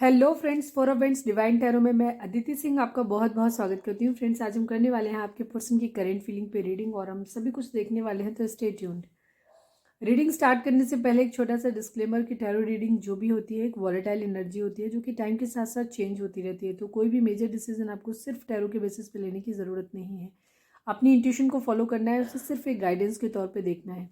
Hello friends, for अवेंट्स Divine Tarot में मैं अदिति सिंह आपका बहुत बहुत स्वागत करती हूँ। फ्रेंड्स, आज हम करने वाले हैं आपके पर्सन की करेंट फीलिंग पे रीडिंग और हम सभी कुछ देखने वाले हैं, तो स्टे ट्यून्ड। रीडिंग स्टार्ट करने से पहले एक छोटा सा डिस्क्लेमर कि टैरो रीडिंग जो भी होती है एक वॉलेटाइल एनर्जी होती है जो कि टाइम के साथ साथ चेंज होती रहती है। तो कोई भी मेजर डिसीजन आपको सिर्फ टैरो के बेसिस पे लेने की ज़रूरत नहीं है। अपनी इंट्यूशन को फॉलो करना है, उसे सिर्फ एक गाइडेंस के तौर पर देखना है।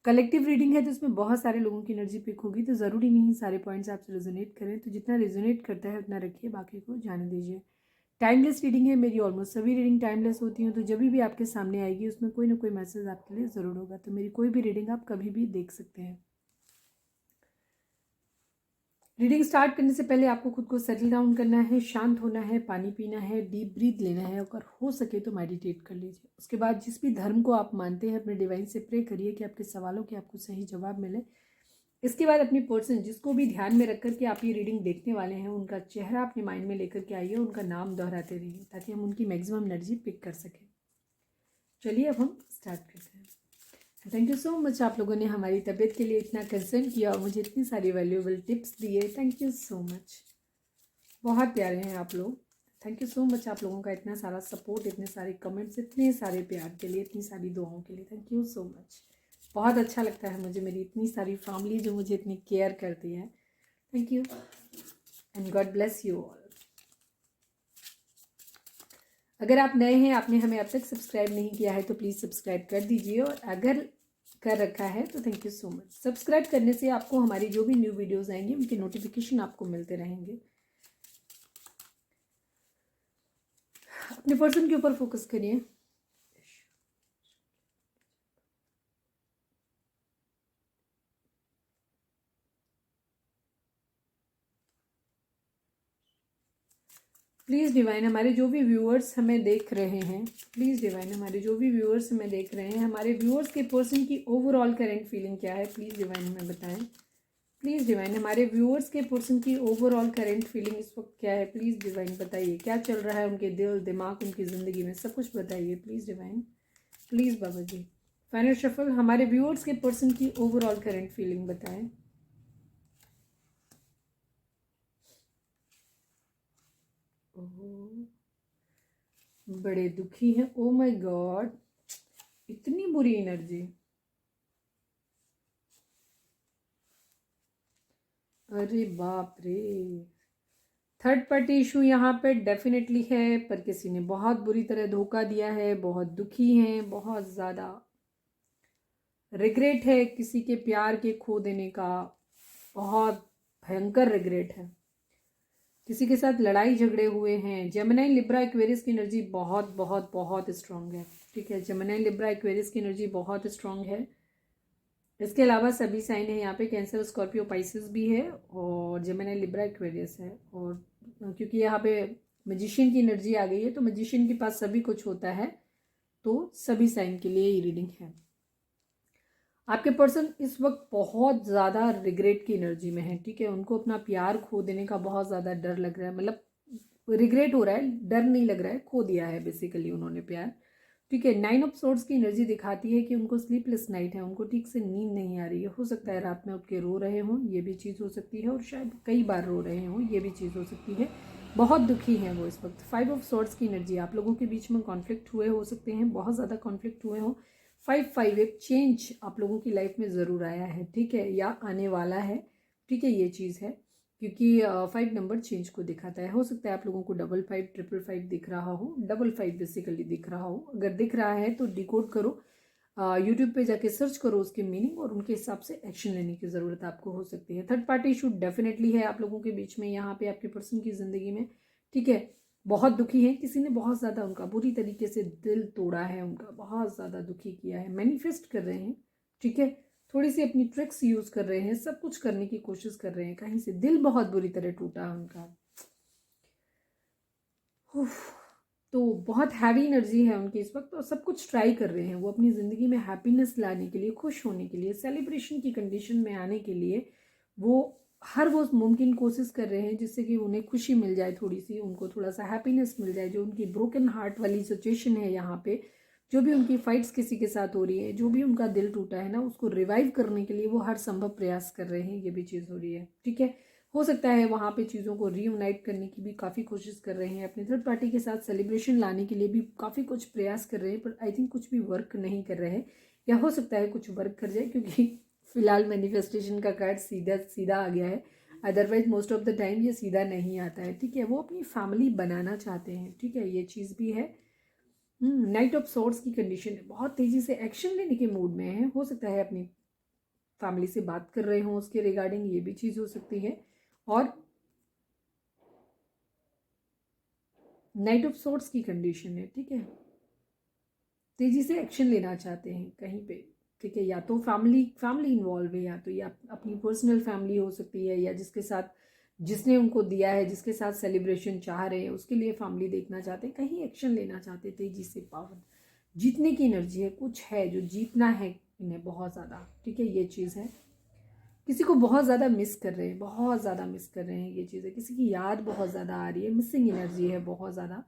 कलेक्टिव रीडिंग है तो इसमें बहुत सारे लोगों की एनर्जी पिक होगी, तो ज़रूरी नहीं सारे पॉइंट्स आपसे रेजोनेट करें। तो जितना रेजोनेट करता है उतना रखिए, बाकी को जाने दीजिए। टाइमलेस रीडिंग है, मेरी ऑलमोस्ट सभी रीडिंग टाइमलेस होती हैं, तो जब भी आपके सामने आएगी उसमें कोई ना कोई मैसेज आपके लिए ज़रूर होगा। तो मेरी कोई भी रीडिंग आप कभी भी देख सकते हैं। रीडिंग स्टार्ट करने से पहले आपको खुद को सेटल डाउन करना है, शांत होना है, पानी पीना है, डीप ब्रीथ लेना है, अगर हो सके तो मेडिटेट कर लीजिए। उसके बाद जिस भी धर्म को आप मानते हैं अपने डिवाइन से प्रे करिए कि आपके सवालों के आपको सही जवाब मिले। इसके बाद अपनी पर्सन जिसको भी ध्यान में रख कर के आप ये रीडिंग देखने वाले हैं उनका चेहरा अपने माइंड में लेकर के आइए, उनका नाम दोहराते रहिए ताकि हम उनकी मैक्सिमम एनर्जी पिक कर सकें। चलिए अब हम स्टार्ट करते हैं। थैंक यू सो मच, आप लोगों ने हमारी तबीयत के लिए इतना कंसर्न किया और मुझे इतनी सारी वैल्यूएबल टिप्स दिए। थैंक यू सो मच, बहुत प्यारे हैं आप लोग। थैंक यू सो मच आप लोगों का इतना सारा सपोर्ट, इतने सारे कमेंट्स, इतने सारे प्यार के लिए, इतनी सारी दुआओं के लिए। थैंक यू सो मच, बहुत अच्छा लगता है मुझे, मेरी इतनी सारी फैमिली जो मुझे इतनी केयर करती है। Thank you and God bless you all. अगर आप नए हैं, आपने हमें अब तक सब्सक्राइब नहीं किया है तो प्लीज़ सब्सक्राइब कर दीजिए, और अगर कर रखा है तो thank you so much. Subscribe करने से आपको हमारी जो भी न्यू वीडियोस आएंगी उनके नोटिफिकेशन आपको मिलते रहेंगे। अपने पर्सन के ऊपर फोकस करिए। प्लीज़ डिवाइन, हमारे जो भी व्यूअर्स हमें देख रहे हैं, प्लीज़ डिवाइन हमारे जो भी व्यूअर्स हमें देख रहे हैं, हमारे व्यूअर्स के पर्सन की ओवरऑल करंट फीलिंग क्या है, प्लीज़ डिवाइन हमें बताएं। प्लीज़ डिवाइन हमारे व्यूअर्स के पर्सन की ओवरऑल करंट फीलिंग इस वक्त क्या है, प्लीज़ डिवाइन बताइए। क्या चल रहा है उनके दिल दिमाग, उनकी ज़िंदगी में, सब कुछ बताइए प्लीज़ डिवाइन, प्लीज़ बाबा जी। फाइनल शफल, हमारे व्यूअर्स के पर्सन की ओवरऑल करंट फीलिंग बताएं। बड़े दुखी हैं, ओ माय गॉड, इतनी बुरी एनर्जी। अरे बाप रे, थर्ड पार्टी इशू यहाँ पे डेफिनेटली है, पर किसी ने बहुत बुरी तरह धोखा दिया है, बहुत दुखी हैं, बहुत ज़्यादा रिग्रेट है किसी के प्यार के खो देने का, बहुत भयंकर रिग्रेट है। किसी के साथ लड़ाई झगड़े हुए हैं। जेमिनी लिब्रा एक्वेरियस की एनर्जी बहुत बहुत बहुत स्ट्रांग है, ठीक है। जेमिनी लिब्रा एक्वेरियस की एनर्जी बहुत स्ट्रांग है। इसके अलावा सभी साइन है यहाँ पे, कैंसर स्कॉर्पियो पाइसिस भी है और जेमिनी लिब्रा एक्वेरियस है। और क्योंकि यहाँ पे मैजिशियन की एनर्जी आ गई है तो मैजिशियन के पास सभी कुछ होता है, तो सभी साइन के लिए ये रीडिंग है। आपके पर्सन इस वक्त बहुत ज़्यादा रिग्रेट की एनर्जी में है, ठीक है। उनको अपना प्यार खो देने का बहुत ज़्यादा डर लग रहा है, मतलब रिग्रेट हो रहा है, डर नहीं लग रहा है, खो दिया है बेसिकली उन्होंने प्यार, ठीक है। 9 ऑफ सोर्ड्स की एनर्जी दिखाती है कि उनको स्लीपलेस नाइट है, उनको ठीक से नींद नहीं आ रही है। हो सकता है रात में उठ के रो रहे हों, ये भी चीज़ हो सकती है, और शायद कई बार रो रहे हों, ये भी चीज़ हो सकती है। बहुत दुखी हैं वो इस वक्त। 5 ऑफ सोर्ड्स की एनर्जी, आप लोगों के बीच में कॉन्फ्लिक्ट हुए हो सकते हैं, बहुत ज़्यादा कॉन्फ्लिक्ट हुए हों। 5 एक चेंज आप लोगों की लाइफ में ज़रूर आया है, ठीक है, या आने वाला है, ठीक है, ये चीज़ है। क्योंकि 5 नंबर चेंज को दिखाता है। हो सकता है आप लोगों को 55 555 दिख रहा हो, 55 बेसिकली दिख रहा हो। अगर दिख रहा है तो डिकोड करो, यूट्यूब पे जाके सर्च करो उसके मीनिंग, और उनके हिसाब से एक्शन लेने की ज़रूरत आपको हो सकती है। थर्ड पार्टी इशू डेफिनेटली है आप लोगों के बीच में यहाँ पे, आपके पर्सन की ज़िंदगी में, ठीक है। बहुत दुखी है, किसी ने बहुत ज़्यादा उनका बुरी तरीके से दिल तोड़ा है, उनका बहुत ज़्यादा दुखी किया है। मैनिफेस्ट कर रहे हैं, ठीक है, थोड़ी सी अपनी ट्रिक्स यूज़ कर रहे हैं, सब कुछ करने की कोशिश कर रहे हैं, कहीं से दिल बहुत बुरी तरह टूटा है उनका। तो बहुत हैवी एनर्जी है उनकी इस वक्त, और सब कुछ ट्राई कर रहे हैं वो अपनी ज़िंदगी में हैप्पीनेस लाने के लिए, खुश होने के लिए, सेलिब्रेशन की कंडीशन में आने के लिए वो हर वो मुमकिन कोशिश कर रहे हैं जिससे कि उन्हें खुशी मिल जाए, थोड़ी सी उनको थोड़ा सा हैप्पीनेस मिल जाए। जो उनकी ब्रोकन हार्ट वाली सिचुएशन है यहाँ पे, जो भी उनकी फाइट्स किसी के साथ हो रही है, जो भी उनका दिल टूटा है ना, उसको रिवाइव करने के लिए वो हर संभव प्रयास कर रहे हैं, ये भी चीज़ हो रही है, ठीक है। हो सकता है वहाँ पे चीज़ों को रीयूनाइट करने की भी काफ़ी कोशिश कर रहे हैं, अपने थर्ड पार्टी के साथ सेलिब्रेशन लाने के लिए भी काफ़ी कुछ प्रयास कर रहे हैं, पर आई थिंक कुछ भी वर्क नहीं कर रहे हैं, या हो सकता है कुछ वर्क कर जाए, क्योंकि फिलहाल मैनिफेस्टेशन का कार्ड सीधा सीधा आ गया है। Otherwise most of the time ये सीधा नहीं आता है, ठीक है। वो अपनी फैमिली बनाना चाहते हैं, ठीक है, ये चीज़ भी है। नाइट ऑफ सॉर्ड्स की कंडीशन है, बहुत तेज़ी से एक्शन लेने के मूड में है, हो सकता है अपनी फैमिली से बात कर रहे हों उसके रिगार्डिंग, ये भी चीज़ हो सकती है। और नाइट ऑफ सॉर्ड्स की कंडीशन है, ठीक है, तेजी से एक्शन लेना चाहते हैं कहीं पे, ठीक है, या तो फैमिली इन्वॉल्व है, या तो ये अपनी पर्सनल फैमिली हो सकती है, या जिसके साथ जिसने उनको दिया है, जिसके साथ सेलिब्रेशन चाह रहे हैं उसके लिए फैमिली देखना चाहते हैं, कहीं एक्शन लेना चाहते हैं तेजी से। पावर जीतने की एनर्जी है, कुछ है जो जीतना है इन्हें बहुत ज़्यादा, ठीक है, ये चीज़ है। किसी को बहुत ज़्यादा मिस कर रहे हैं, बहुत ज़्यादा मिस कर रहे हैं, ये चीज़ है। किसी की याद बहुत ज़्यादा आ रही है, मिसिंग एनर्जी है बहुत ज़्यादा,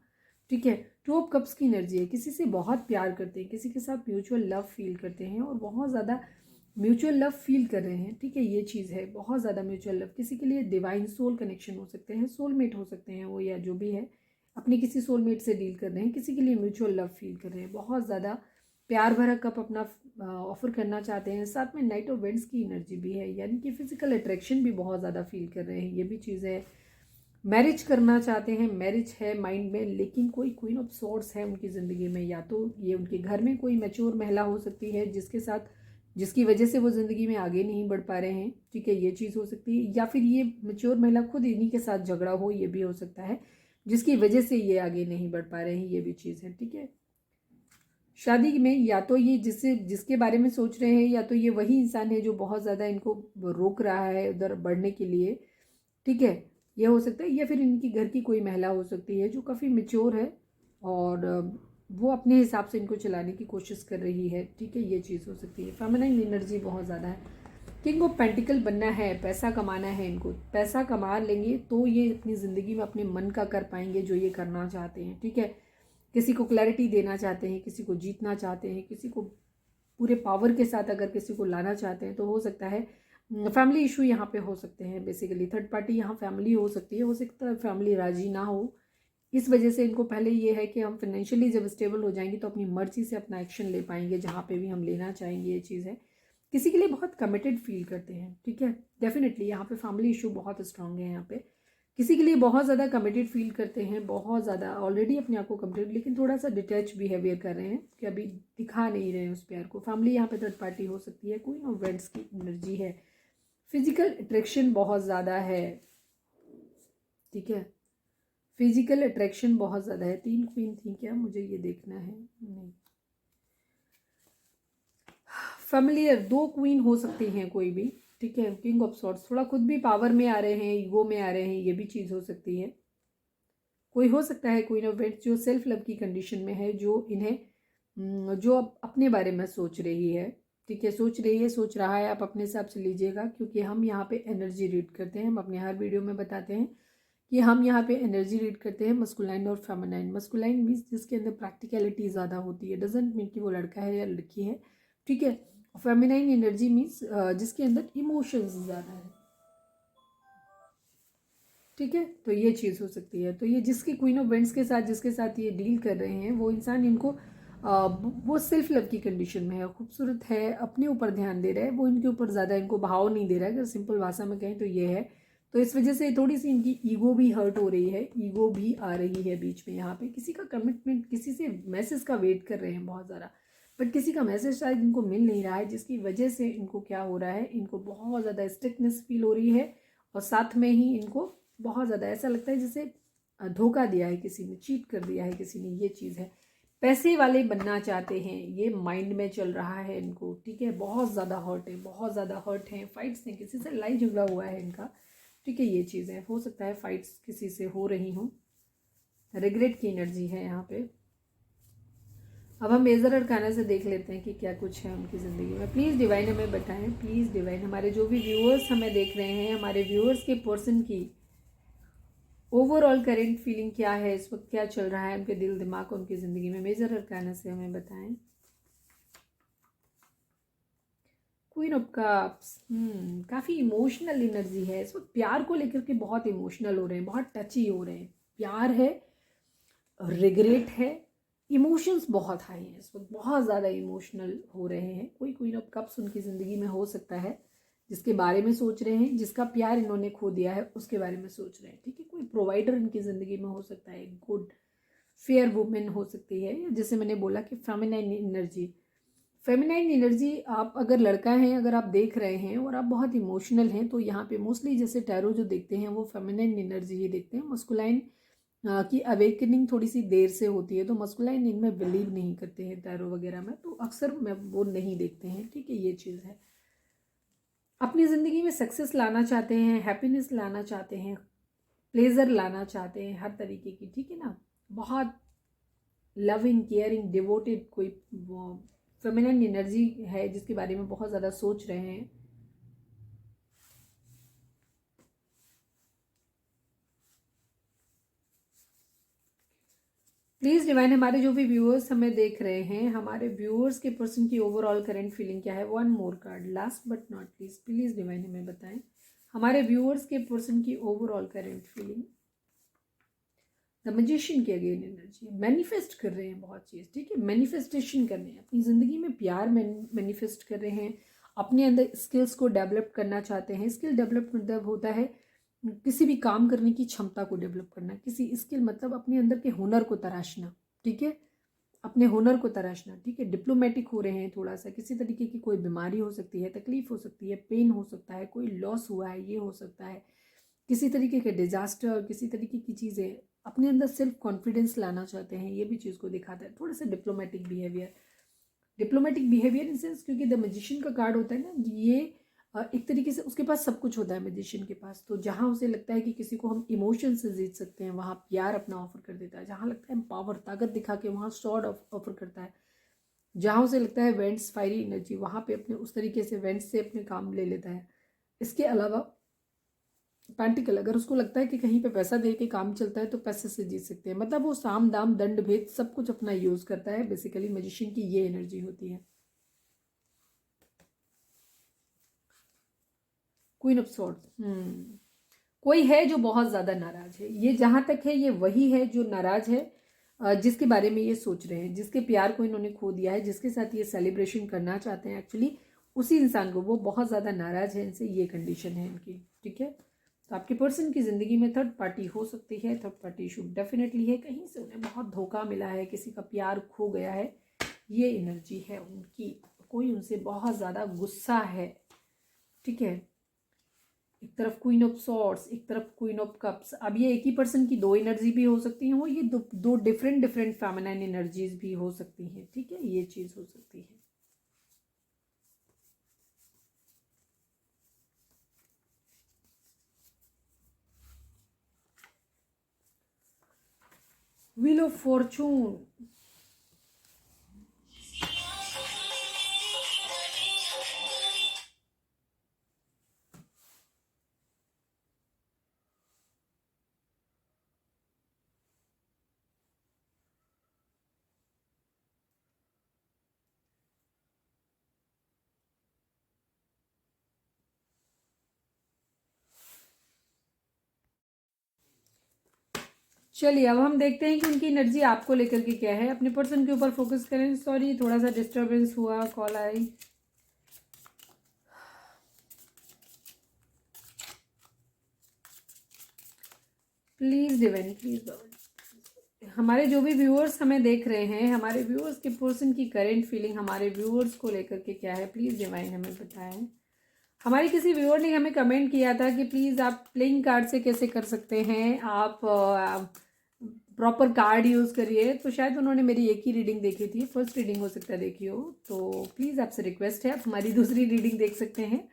ठीक है। टू ऑफ कप्स की एनर्जी है, किसी से बहुत प्यार करते हैं, किसी के साथ म्यूचुअल लव फील करते हैं और बहुत ज़्यादा म्यूचुअल लव फील कर रहे हैं, ठीक है, ये चीज़ है। बहुत ज़्यादा म्यूचुअल लव, किसी के लिए डिवाइन सोल कनेक्शन हो सकते हैं, सोलमेट हो सकते हैं वो, या जो भी है अपने किसी सोलमेट से डील कर रहे हैं, किसी के लिए म्यूचुअल लव फील कर रहे हैं, बहुत ज़्यादा प्यार भरा कप अपना ऑफर करना चाहते हैं। साथ में नाइट ऑफ वेंट्स की एनर्जी भी है, यानी कि फिजिकल अट्रैक्शन भी बहुत ज़्यादा फील कर रहे हैं, ये भी चीज़ है। मैरिज करना चाहते हैं, मैरिज है माइंड में, लेकिन कोई क्वीन ऑफ सॉर्ड्स है उनकी ज़िंदगी में, या तो ये उनके घर में कोई मैच्योर महिला हो सकती है जिसकी वजह से वो ज़िंदगी में आगे नहीं बढ़ पा रहे हैं, ठीक है, ये चीज़ हो सकती है। या फिर ये मैच्योर महिला खुद इन्हीं के साथ झगड़ा हो, ये भी हो सकता है, जिसकी वजह से ये आगे नहीं बढ़ पा रहे हैं, ये भी चीज़ है, ठीक है। शादी में या तो ये जिसके बारे में सोच रहे हैं, या तो ये वही इंसान है जो बहुत ज़्यादा इनको रोक रहा है उधर बढ़ने के लिए, ठीक है, ये हो सकता है। या फिर इनकी घर की कोई महिला हो सकती है जो काफ़ी मेच्योर है और वो अपने हिसाब से इनको चलाने की कोशिश कर रही है, ठीक है, ये चीज़ हो सकती है। फेमिनाइन एनर्जी बहुत ज़्यादा है, किंग ऑफ पेंटिकल बनना है, पैसा कमाना है इनको, पैसा कमा लेंगे तो ये अपनी ज़िंदगी में अपने मन का कर पाएंगे जो ये करना चाहते हैं, ठीक है। किसी को क्लैरिटी देना चाहते हैं, किसी को जीतना चाहते हैं, किसी को पूरे पावर के साथ अगर किसी को लाना चाहते हैं तो हो सकता है फैमिली इशू यहाँ पे हो सकते हैं। बेसिकली थर्ड पार्टी यहाँ फैमिली हो सकती है, हो सकता है फैमिली राजी ना हो, इस वजह से इनको पहले ये है कि हम फाइनेंशियली जब स्टेबल हो जाएंगे तो अपनी मर्जी से अपना एक्शन ले पाएंगे जहाँ पे भी हम लेना चाहेंगे, ये चीज़ है। किसी के लिए बहुत कमिटेड फील करते हैं, ठीक है, डेफिनेटली यहाँ पे फैमिली इशू बहुत स्ट्रांग है। यहाँ पे किसी के लिए बहुत ज़्यादा कमिटेड फील करते हैं, बहुत ज़्यादा ऑलरेडी अपने आप को कमिटेड, लेकिन थोड़ा सा डिटैच बिहेवियर कर रहे हैं कि अभी दिखा नहीं रहे हैं उस प्यार को। फैमिली यहाँ पे थर्ड पार्टी हो सकती है, क्वीन ऑफ वेंट्स की एनर्जी है, फिजिकल अट्रैक्शन बहुत ज़्यादा है, ठीक है, फिजिकल अट्रैक्शन बहुत ज़्यादा है। 3 क्वीन थी क्या, मुझे ये देखना है, नहीं, फैमिलियर 2 क्वीन हो सकती हैं कोई भी, ठीक है। किंग ऑफ सॉर्ड्स थोड़ा खुद भी पावर में आ रहे हैं, ईगो में आ रहे हैं, ये भी चीज़ हो सकती है। कोई हो सकता है क्वीन ऑफ वेंट्स जो सेल्फ लव की कंडीशन में है, जो इन्हें जो अपने बारे में सोच रही है, ठीक है, सोच रही है, सोच रहा है, आप अपने हिसाब से लीजिएगा, क्योंकि हम यहाँ पे एनर्जी रीड करते हैं, हम अपने हर वीडियो में बताते हैं कि हम यहाँ पे एनर्जी रीड करते हैं मस्कुलाइन और फेमिनाइन। मस्कुलाइन मीन्स जिसके अंदर प्रैक्टिकलिटी ज़्यादा होती है, डजेंट मीन कि वो लड़का है या लड़की है, ठीक है। फेमिनाइन एनर्जी मीन्स जिसके अंदर इमोशंस ज़्यादा है, ठीक है, तो ये चीज़ हो सकती है। तो ये जिसकी क्वीन ऑफ वेंट्स के साथ जिसके साथ ये डील कर रहे हैं वो इंसान इनको वो सेल्फ लव की कंडीशन में है, खूबसूरत है, अपने ऊपर ध्यान दे रहा है, वो इनके ऊपर ज़्यादा इनको भाव नहीं दे रहा है, अगर सिंपल भाषा में कहें तो ये है। तो इस वजह से थोड़ी सी इनकी ईगो भी हर्ट हो रही है, ईगो भी आ रही है बीच में। यहाँ पे किसी का कमिटमेंट, किसी से मैसेज का वेट कर रहे हैं बहुत ज़्यादा, बट किसी का मैसेज शायद इनको मिल नहीं रहा है, जिसकी वजह से इनको क्या हो रहा है, इनको बहुत ज़्यादा स्टिकनेस फील हो रही है, और साथ में ही इनको बहुत ज़्यादा ऐसा लगता है जैसे धोखा दिया है किसी ने, चीट कर दिया है किसी ने, ये चीज़ है। पैसे वाले बनना चाहते हैं, ये माइंड में चल रहा है इनको, ठीक है, बहुत ज़्यादा हर्ट है, बहुत ज़्यादा हर्ट है, फाइट्स हैं, किसी से लड़ाई झगड़ा हुआ है इनका, ठीक है, ये चीज़ है। हो सकता है फाइट्स किसी से हो रही हों, रिग्रेट की एनर्जी है यहाँ पे। अब हम मेजर अरकाना से देख लेते हैं कि क्या कुछ है उनकी ज़िंदगी में। प्लीज़ डिवाइन हमें बताएं, प्लीज़ डिवाइन, हमारे जो भी व्यूअर्स हमें देख रहे हैं, हमारे व्यूअर्स के पर्सन की ओवरऑल करेंट फीलिंग क्या है, इस वक्त क्या चल रहा है उनके दिल दिमाग उनकी ज़िंदगी में, मेजर अरकाना से हमें बताएं। क्वीन ऑफ कप्स, काफ़ी इमोशनल एनर्जी है इस वक्त, प्यार को लेकर के बहुत इमोशनल हो रहे हैं, बहुत टची हो रहे हैं, प्यार है, रिग्रेट है, इमोशंस बहुत हाई हैं इस वक्त, बहुत ज़्यादा इमोशनल हो रहे हैं। कोई क्वीन ऑफ कप्स उनकी ज़िंदगी में हो सकता है जिसके बारे में सोच रहे हैं, जिसका प्यार इन्होंने खो दिया है उसके बारे में सोच रहे हैं, ठीक है। कोई प्रोवाइडर इनकी ज़िंदगी में हो सकता है, गुड फेयर वुमेन हो सकती है, जैसे मैंने बोला कि फेमिनाइन एनर्जी, फेमिनाइन एनर्जी। आप अगर लड़का हैं, अगर आप देख रहे हैं और आप बहुत इमोशनल हैं, तो यहाँ पे मोस्टली जैसे टैरो जो देखते हैं वो फेमिनाइन एनर्जी ही देखते हैं। मस्कुलाइन की अवेकनिंग थोड़ी सी देर से होती है, तो मस्कुलाइन इनमें बिलीव नहीं करते हैं टैरो वगैरह में, तो अक्सर मैं वो नहीं देखते हैं, ठीक है। ये चीज़ है, अपनी ज़िंदगी में सक्सेस लाना चाहते हैं, हैप्पीनेस लाना चाहते हैं, प्लेजर लाना चाहते हैं हर तरीके की, ठीक है ना। बहुत लविंग, केयरिंग, डिवोटेड कोई फेमिनिन एनर्जी है जिसके बारे में बहुत ज़्यादा सोच रहे हैं। प्लीज़ डिवाइन, हमारे जो भी व्यूअर्स हमें देख रहे हैं, हमारे व्यूअर्स के पर्सन की ओवरऑल करंट फीलिंग क्या है। One more card, last but not least, please divine हमें बताएं हमारे व्यूअर्स के पर्सन की overall current feeling. The magician की अगेन एनर्जी, मैनिफेस्ट कर रहे हैं बहुत चीज़, ठीक है। मैनिफेस्टेशन कर रहे हैं, अपनी ज़िंदगी में प्यार मैनिफेस्ट कर रहे हैं, अपने अंदर स्किल्स को डेवलप करना चाहते हैं। स्किल डेवलप मतलब होता है किसी भी काम करने की क्षमता को डेवलप करना, किसी स्किल मतलब अपने अंदर के हुनर को तराशना, ठीक है, अपने हुनर को तराशना, ठीक है। डिप्लोमेटिक हो रहे हैं थोड़ा सा, किसी तरीके की कोई बीमारी हो सकती है, तकलीफ हो सकती है, पेन हो सकता है, कोई लॉस हुआ है, ये हो सकता है, किसी तरीके के डिजास्टर, किसी तरीके की चीज़ें, अपने अंदर सेल्फ कॉन्फिडेंस लाना चाहते हैं, ये भी चीज़ को दिखाता है। थोड़ा सा diplomatic behaviour, diplomatic behaviour in sense, क्योंकि द मैजिशियन का कार्ड होता है ना, ये एक तरीके से उसके पास सब कुछ होता है मैजिशियन के पास, तो जहाँ उसे लगता है कि किसी को हम इमोशन से जीत सकते हैं, वहाँ प्यार अपना ऑफर कर देता है। जहाँ लगता है पावर, ताकत दिखा के, वहाँ स्वॉर्ड ऑफर करता है। जहाँ उसे लगता है वेंट्स, फायरी एनर्जी, वहाँ पे अपने उस तरीके से वेंट्स से अपने काम ले लेता है। इसके अलावा पेंटिकल, अगर उसको लगता है कि कहीं पे पैसा दे के काम चलता है तो पैसे से जीत सकते हैं, मतलब वो साम दाम दंड भेद सब कुछ अपना यूज करता है। बेसिकली मैजिशियन की ये एनर्जी होती है। क्वीन ऑफ सॉर्ड्स, कोई है जो बहुत ज्यादा नाराज है, ये जहां तक है ये वही है जो नाराज है, जिसके बारे में ये सोच रहे हैं, जिसके प्यार को इन्होंने खो दिया है, जिसके साथ ये सेलिब्रेशन करना चाहते हैं एक्चुअली, उसी इंसान को, वो बहुत ज्यादा नाराज है इनसे, ये कंडीशन है इनकी, ठीक है। तो आपके पर्सन की ज़िंदगी में थर्ड पार्टी हो सकती है, थर्ड पार्टी इशू डेफिनेटली है, कहीं से उन्हें बहुत धोखा मिला है, किसी का प्यार खो गया है, ये एनर्जी है उनकी। कोई उनसे बहुत ज़्यादा गुस्सा है, ठीक है। एक तरफ क्वीन ऑफ सॉर्ड्स, एक तरफ क्वीन ऑफ कप्स। अब ये एक ही पर्सन की दो एनर्जी भी हो सकती हैं, वो ये दो डिफरेंट डिफरेंट फेमिनाइन एनर्जीज भी हो सकती हैं, ठीक है, ये चीज़ हो सकती है। व्हील ऑफ फॉर्चून, चलिए अब हम देखते हैं कि उनकी एनर्जी आपको लेकर के क्या है। अपने पर्सन के ऊपर फोकस करें। सॉरी, थोड़ा सा डिस्टरबेंस हुआ, call I. Please divine, please, हमारे जो भी व्यूअर्स हमें देख रहे हैं, हमारे व्यूअर्स के पर्सन की करेंट फीलिंग हमारे व्यूअर्स को लेकर के क्या है, प्लीज डिवाइन हमें बताएं। हमारे किसी व्यूअर ने हमें कमेंट किया था कि प्लीज़ आप प्लेइंग कार्ड से कैसे कर सकते हैं, आप प्रॉपर कार्ड यूज़ करिए। तो शायद उन्होंने मेरी एक ही रीडिंग देखी थी, फर्स्ट रीडिंग हो सकता है देखी हो, तो प्लीज़ आपसे रिक्वेस्ट है आप हमारी दूसरी रीडिंग देख सकते हैं,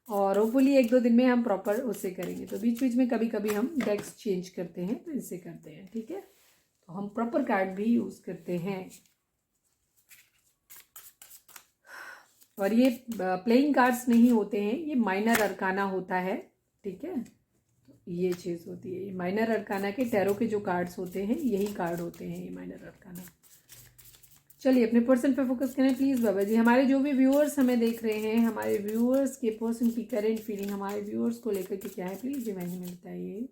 और होपफुली एक दो दिन में हम प्रॉपर उससे करेंगे। तो बीच बीच में कभी कभी हम डेक्स चेंज करते हैं, तो इससे करते हैं, ठीक है। तो हम प्रॉपर कार्ड भी यूज़ करते हैं, और ये प्लेइंग कार्ड्स नहीं होते हैं, ये माइनर अरकाना होता है, ठीक है। ये चीज़ होती है, ये माइनर अरकाना के टैरो के जो कार्ड्स होते हैं यही कार्ड होते हैं, ये माइनर अरकाना। चलिए अपने पर्सन पे फोकस करें प्लीज़ बाबा जी। हमारे जो भी व्यूअर्स हमें देख रहे हैं, हमारे व्यूअर्स के पर्सन की करंट फीलिंग हमारे व्यूअर्स को लेकर के क्या है, प्लीज़ डिवाइन हमें बताइए।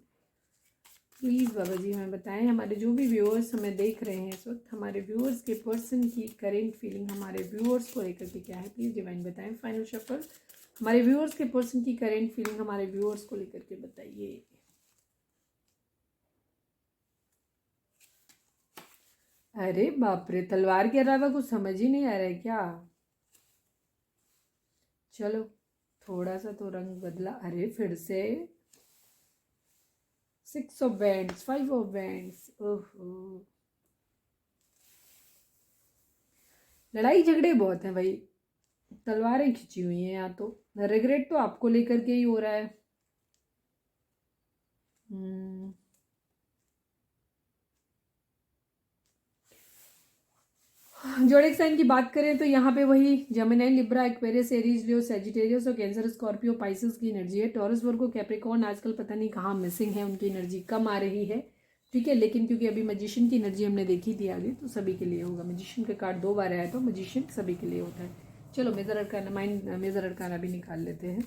प्लीज़ बाबा जी हमें बताएं, हमारे जो भी व्यूअर्स हमें देख रहे हैं इस वक्त, हमारे व्यूअर्स के पर्सन की करंट फीलिंग हमारे व्यूअर्स को लेकर के क्या है, प्लीज़ डिवाइन बताएं। फाइनल शफल, हमारे व्यूअर्स के पर्सन की करंट फीलिंग हमारे व्यूअर्स को लेकर के बताइए। अरे बाप रे, तलवार के अलावा कुछ समझ ही नहीं आ रहा है क्या? चलो थोड़ा सा तो रंग बदला। अरे फिर से 6 ऑफ बैंड्स, 5 ऑफ बैंड्स। ओहो, लड़ाई झगड़े बहुत हैं भाई, तलवारें खिंची हुई हैं। यहाँ तो रिग्रेट तो आपको लेकर के ही हो रहा है। जोडिक साइन की बात करें तो यहाँ पे वही जेमिनी, लिब्रा, एक्वेरियस, एरीज, लियो, सैजिटेरियस और कैंसर, स्कॉर्पियो, पाइसेस की एनर्जी है। टॉरस, वर्गो, कैप्रिकॉर्न आजकल पता नहीं कहाँ मिसिंग है, उनकी एनर्जी कम आ रही है। ठीक है, लेकिन क्योंकि अभी मजिशियन की एनर्जी हमने देखी थी आगे, तो सभी के लिए होगा। मजिशियन का कार्ड 2 बार आया तो मजिशियन सभी के लिए होता है। चलो major arcana, mind major arcana भी निकाल लेते हैं।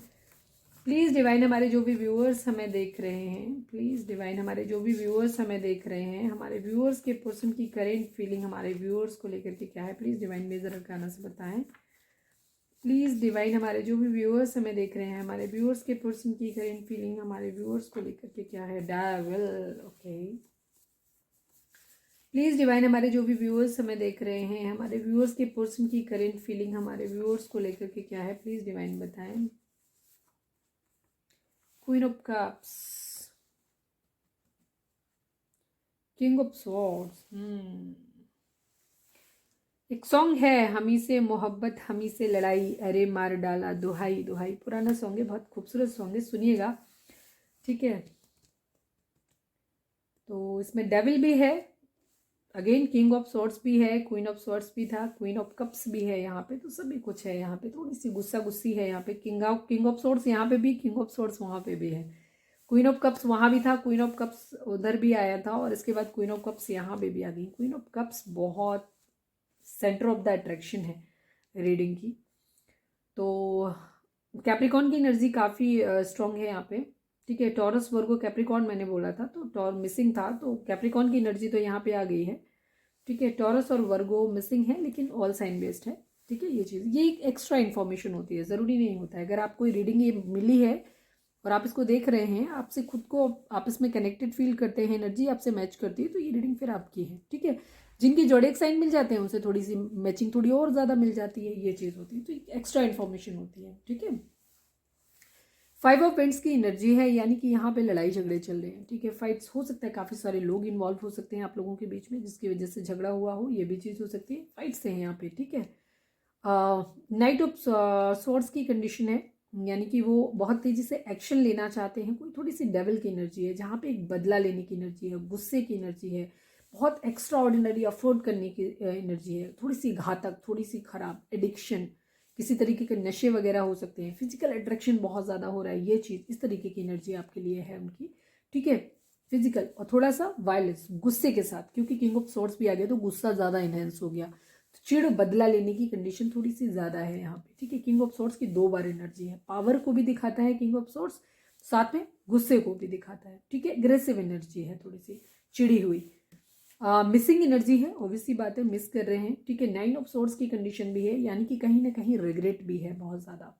प्लीज़ डिवाइन हमारे जो भी व्यूअर्स हमें देख रहे हैं, प्लीज़ डिवाइन हमारे जो भी व्यूअर्स हमें देख रहे हैं, हमारे व्यूअर्स के पर्सन की करेंट फीलिंग हमारे व्यूअर्स को लेकर के क्या है, प्लीज़ डिवाइन मेजर अरकाना से बताएं। प्लीज़ डिवाइन हमारे जो भी व्यूअर्स हमें देख रहे हैं, हमारे व्यूअर्स के पर्सन की करेंट फीलिंग हमारे व्यूअर्स को लेकर के क्या है। Devil, okay. प्लीज़ डिवाइन हमारे जो भी व्यूअर्स हमें देख रहे हैं, हमारे व्यूअर्स के पर्सन की करेंट फीलिंग हमारे व्यूअर्स को लेकर के क्या है, प्लीज़ डिवाइन बताएं। Queen of cups, king of swords. एक सॉन्ग है, हमी से मोहब्बत हमी से लड़ाई, अरे मार डाला दुहाई दुहाई। पुराना सॉन्ग है, बहुत खूबसूरत सॉन्ग है, सुनिएगा। ठीक है, तो इसमें डेविल भी है, अगेन किंग ऑफ स्वॉर्ड्स भी है, क्वीन ऑफ स्वॉर्ड्स भी था, क्वीन ऑफ कप्स भी है यहाँ पे, तो सभी कुछ है यहाँ पे। थोड़ी सी गुस्सा गुस्सी है यहाँ पे। किंग ऑफ स्वॉर्ड्स यहाँ पे भी, किंग ऑफ स्वॉर्ड्स वहाँ पे भी है। क्वीन ऑफ कप्स वहाँ भी था, क्वीन ऑफ कप्स उधर भी आया था, और इसके बाद क्वीन ऑफ कप्स यहाँ पे भी आ गई। क्वीन ऑफ कप्स बहुत सेंटर ऑफ द अट्रैक्शन है रीडिंग की। तो कैप्रिकॉर्न की एनर्जी काफ़ी स्ट्रॉन्ग है यहाँ पे। ठीक है, टॉरस, वर्गो, कैप्रिकॉर्न मैंने बोला था, तो टॉर मिसिंग था, तो कैप्रिकॉर्न की एनर्जी तो यहाँ पे आ गई है। ठीक है, टॉरस और वर्गो मिसिंग है, लेकिन ऑल साइन बेस्ड है। ठीक है, ये चीज़, ये एक एक्स्ट्रा इन्फॉर्मेशन होती है, ज़रूरी नहीं होता है। अगर आपको रीडिंग ये मिली है और आप इसको देख रहे हैं, आपसे खुद को आप इसमें कनेक्टेड फील करते हैं, एनर्जी आपसे मैच करती है, तो ये रीडिंग फिर आपकी है। ठीक है, जिनकी जोड़ेक साइन मिल जाते हैं उनसे थोड़ी सी मैचिंग थोड़ी और ज़्यादा मिल जाती है, ये चीज़ होती है, तो एक्स्ट्रा इन्फॉर्मेशन होती है। ठीक है, 5 ऑफ पेंट्स की एनर्जी है, यानी कि यहाँ पे लड़ाई झगड़े चल रहे हैं। ठीक है, फाइट्स हो सकता है, काफ़ी सारे लोग इन्वॉल्व हो सकते हैं आप लोगों के बीच में, जिसकी वजह से झगड़ा हुआ हो, ये भी चीज़ हो सकती है। फाइट्स हैं यहाँ पे। ठीक है, नाइट ऑफ स्वॉर्ड्स की कंडीशन है, यानी कि वो बहुत तेजी से एक्शन लेना चाहते हैं। कोई थोड़ी सी डेविल की एनर्जी है, जहाँ पे एक बदला लेने की एनर्जी है, गुस्से की एनर्जी है, बहुत एक्स्ट्रा ऑर्डिनरी अफोर्ड करने की एनर्जी है, थोड़ी सी घातक, थोड़ी सी खराब, एडिक्शन, किसी तरीके के नशे वगैरह हो सकते हैं, फिजिकल अट्रैक्शन बहुत ज़्यादा हो रहा है, ये चीज़, इस तरीके की एनर्जी आपके लिए है उनकी। ठीक है, फिजिकल और थोड़ा सा वायलेंस, गुस्से के साथ, क्योंकि किंग ऑफ स्वॉर्ड्स भी आ गया तो गुस्सा ज़्यादा इनहेंस हो गया, चिड़, बदला लेने की कंडीशन थोड़ी सी ज़्यादा है यहाँ पे। ठीक है, किंग ऑफ स्वॉर्ड्स की 2 बार एनर्जी है, पावर को भी दिखाता है किंग ऑफ स्वॉर्ड्स, साथ में गुस्से को भी दिखाता है। ठीक है, अग्रेसिव एनर्जी है, थोड़ी सी चिड़ी हुई। मिसिंग एनर्जी है, ऑब्वियसली बात है, मिस कर रहे हैं। ठीक है, 9 ऑफ स्वॉर्ड्स की कंडीशन भी है, यानी कि कहीं ना कहीं रिग्रेट भी है बहुत ज़्यादा।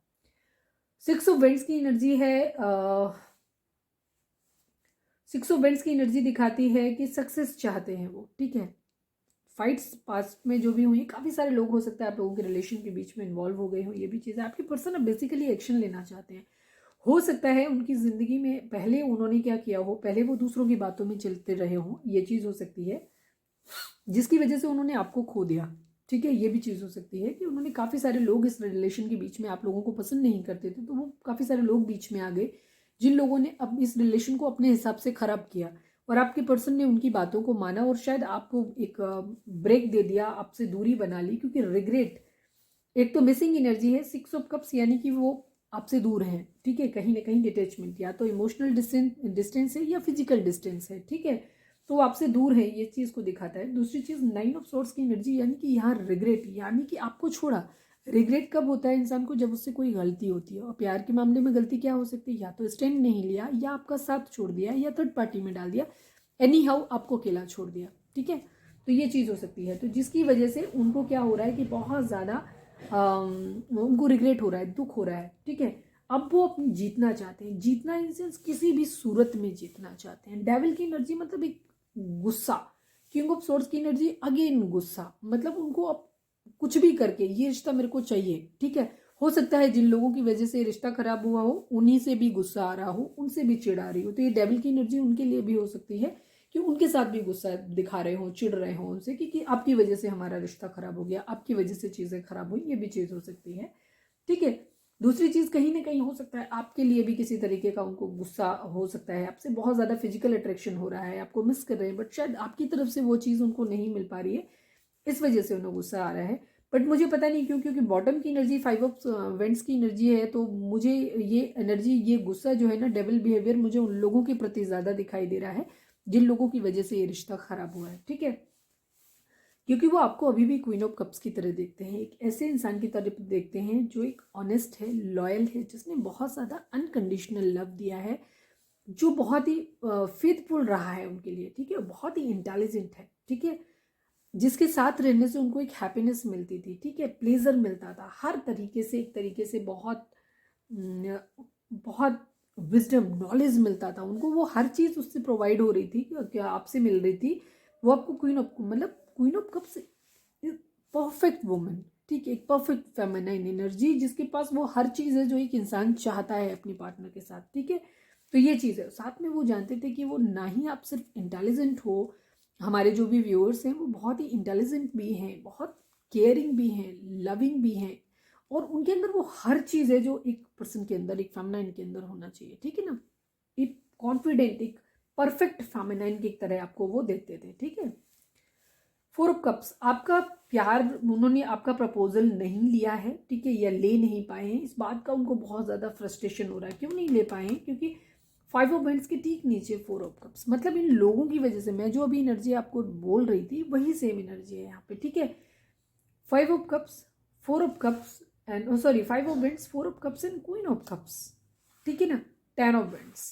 6 ऑफ वेंट्स की एनर्जी है, 6 ऑफ वेंट्स की एनर्जी दिखाती है कि सक्सेस चाहते हैं वो। ठीक है, फाइट्स पास्ट में जो भी हुई, काफ़ी सारे लोग हो सकते हैं आप लोगों के रिलेशन के बीच में इन्वॉल्व हो गए हो, ये भी चीज़ है। आपके पर्सन अब बेसिकली एक्शन लेना चाहते हैं। हो सकता है उनकी ज़िंदगी में पहले उन्होंने क्या किया हो, पहले वो दूसरों की बातों में चलते रहे हों, ये चीज़ हो सकती है, जिसकी वजह से उन्होंने आपको खो दिया। ठीक है, ये भी चीज़ हो सकती है कि उन्होंने, काफ़ी सारे लोग इस रिलेशन के बीच में आप लोगों को पसंद नहीं करते थे, तो वो काफ़ी सारे लोग बीच में आ गए, जिन लोगों ने अब इस रिलेशन को अपने हिसाब से ख़राब किया, और आपके पर्सन ने उनकी बातों को माना और शायद आपको एक ब्रेक दे दिया, आपसे दूरी बना ली, क्योंकि रिग्रेट, एक तो मिसिंग एनर्जी है, 6 ऑफ कप्स, यानी कि वो आपसे दूर हैं। ठीक है, कहीं ना कहीं डिटेचमेंट, या तो इमोशनल डिस्टेंस है या फिजिकल डिस्टेंस है। ठीक है, तो वो आपसे दूर है, ये चीज़ को दिखाता है। दूसरी चीज़ 9 ऑफ सोर्ड्स की एनर्जी, यानी कि यहाँ रिग्रेट, यानी कि आपको छोड़ा। रिग्रेट कब होता है इंसान को? जब उससे कोई गलती होती है। और प्यार के मामले में गलती क्या हो सकती है? या तो स्टैंड नहीं लिया, या आपका साथ छोड़ दिया, या थर्ड पार्टी में डाल दिया, एनी हाउ आपको अकेला छोड़ दिया, ठीक है। तो ये चीज़ हो सकती है, तो जिसकी वजह से उनको क्या हो रहा है कि बहुत ज़्यादा उनको रिग्रेट हो रहा है, दुख हो रहा है, ठीक है। अब वो अपनी जीतना चाहते हैं, जीतना इन सेंस किसी भी सूरत में जीतना चाहते हैं। डेविल की एनर्जी मतलब एक गुस्सा, किंग ऑफ सोर्ड्स की एनर्जी अगेन गुस्सा, मतलब उनको अब कुछ भी करके ये रिश्ता मेरे को चाहिए, ठीक है। हो सकता है जिन लोगों की वजह से रिश्ता खराब हुआ हो उन्हीं से भी गुस्सा आ रहा हो, उनसे भी चिढ़ आ रही हो, तो ये डेविल की एनर्जी उनके लिए भी हो सकती है कि उनके साथ भी गुस्सा दिखा रहे हो, चिढ़ रहे हो उनसे कि आपकी वजह से हमारा रिश्ता खराब हो गया, आपकी वजह से चीज़ें खराब हुई, ये भी चीज़ हो सकती है, ठीक है। दूसरी चीज़ कहीं ना कहीं हो सकता है आपके लिए भी किसी तरीके का उनको गुस्सा हो सकता है, आपसे बहुत ज़्यादा फिजिकल अट्रैक्शन हो रहा है, आपको मिस कर रहे हैं, बट शायद आपकी तरफ से वो चीज़ उनको नहीं मिल पा रही है, इस वजह से उन्हें गुस्सा आ रहा है। बट मुझे पता नहीं क्यों, क्योंकि बॉटम की एनर्जी 5 ऑफ वेंट्स की एनर्जी है, तो मुझे ये एनर्जी, ये गुस्सा जो है ना, डेविल बिहेवियर मुझे उन लोगों के प्रति ज़्यादा दिखाई दे रहा है जिन लोगों की वजह से ये रिश्ता खराब हुआ है, ठीक है। क्योंकि वो आपको अभी भी क्वीन ऑफ कप्स की तरह देखते हैं, एक ऐसे इंसान की तरह देखते हैं जो एक ऑनेस्ट है, लॉयल है, जिसने बहुत ज़्यादा अनकंडीशनल लव दिया है, जो बहुत ही फेथफुल रहा है उनके लिए, ठीक है, बहुत ही इंटेलिजेंट है, ठीक है, जिसके साथ रहने से उनको एक हैप्पीनेस मिलती थी, ठीक है, प्लेजर मिलता था हर तरीके से, एक तरीके से बहुत बहुत विजडम नॉलेज मिलता था उनको, वो हर चीज़ उससे प्रोवाइड हो रही थी, क्या आपसे मिल रही थी, वो आपको क्वीन ऑफ, मतलब queen of cups perfect woman, ठीक है, एक परफेक्ट फेमिनाइन एनर्जी जिसके पास वो हर चीज़ है जो एक इंसान चाहता है अपनी पार्टनर के साथ, ठीक है। तो ये चीज़ है, साथ में वो जानते थे कि वो ना ही आप सिर्फ इंटेलिजेंट हो, हमारे जो भी व्यूअर्स हैं वो बहुत ही इंटेलिजेंट भी हैं, बहुत केयरिंग भी हैं, लविंग भी हैं, और उनके अंदर वो हर चीज़ है जो एक पर्सन के अंदर, एक फेमिनाइन के अंदर होना चाहिए, ठीक है ना। एक कॉन्फिडेंट, एक परफेक्ट फेमिनाइन की तरह आपको वो देते थे, ठीक है। 4 ऑफ कप्स, आपका प्यार, उन्होंने आपका प्रपोजल नहीं लिया है, ठीक है, या ले नहीं पाए हैं, इस बात का उनको बहुत ज़्यादा फ्रस्ट्रेशन हो रहा है। क्यों नहीं ले पाए हैं? क्योंकि 5 ऑफ वेंट्स के ठीक नीचे 4 ऑफ कप्स, मतलब इन लोगों की वजह से, मैं जो अभी एनर्जी आपको बोल रही थी वही सेम एनर्जी है यहाँ पे, ठीक है। 5 of cups, 4 of cups and sorry 5 of vents, 4 of cups and queen of cups, ठीक है ना। 10 of vents,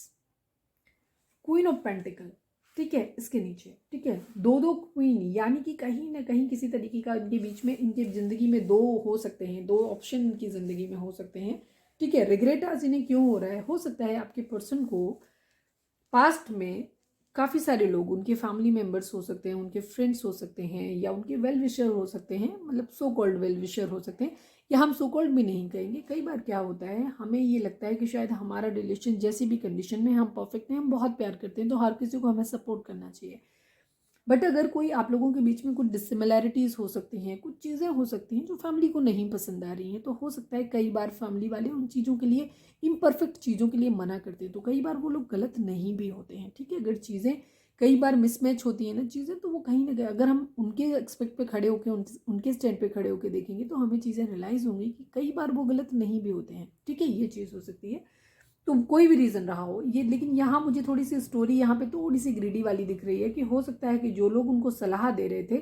queen of pentacle, ठीक है, इसके नीचे, ठीक है, दो दो क्वीन, यानी कि कहीं ना कहीं किसी तरीके का इनके बीच में, इनकी जिंदगी में दो हो सकते हैं, दो ऑप्शन इनकी जिंदगी में हो सकते हैं, ठीक है। रिग्रेट आज इन्हें क्यों हो रहा है? हो सकता है आपके पर्सन को पास्ट में काफ़ी सारे लोग, उनके फैमिली मेम्बर्स हो सकते हैं, उनके फ्रेंड्स हो सकते हैं, या उनके वेल विशर हो सकते हैं, मतलब सो कॉल्ड वेल विशर हो सकते हैं, या हम सो कॉल्ड भी नहीं कहेंगे। कई बार क्या होता है, हमें ये लगता है कि शायद हमारा रिलेशन जैसी भी कंडीशन में हम परफेक्ट हैं, हम बहुत प्यार करते हैं, तो हर किसी को हमें सपोर्ट करना चाहिए। बट अगर कोई आप लोगों के बीच में कुछ डिसिमिलैरिटीज़ हो सकती हैं, कुछ चीज़ें हो सकती हैं जो फैमिली को नहीं पसंद आ रही हैं, तो हो सकता है कई बार फैमिली वाले उन चीज़ों के लिए, इम्परफेक्ट चीज़ों के लिए मना करते हैं, तो कई बार वो लोग गलत नहीं भी होते हैं, ठीक है। अगर चीज़ें कई बार मिसमैच होती हैं ना चीज़ें, तो वो कहीं ना कहीं अगर हम उनके एक्सपेक्ट पे खड़े होकर, उनके स्टैंड पे खड़े होकर देखेंगे, तो हमें चीज़ें रियलाइज़ होंगी कि कई बार वो गलत नहीं भी होते हैं, ठीक है, ये चीज़ हो सकती है। तो कोई भी रीज़न रहा हो ये, लेकिन यहाँ मुझे थोड़ी सी स्टोरी यहाँ पे थोड़ी सी ग्रीडी वाली दिख रही है, कि हो सकता है कि जो लोग उनको सलाह दे रहे थे,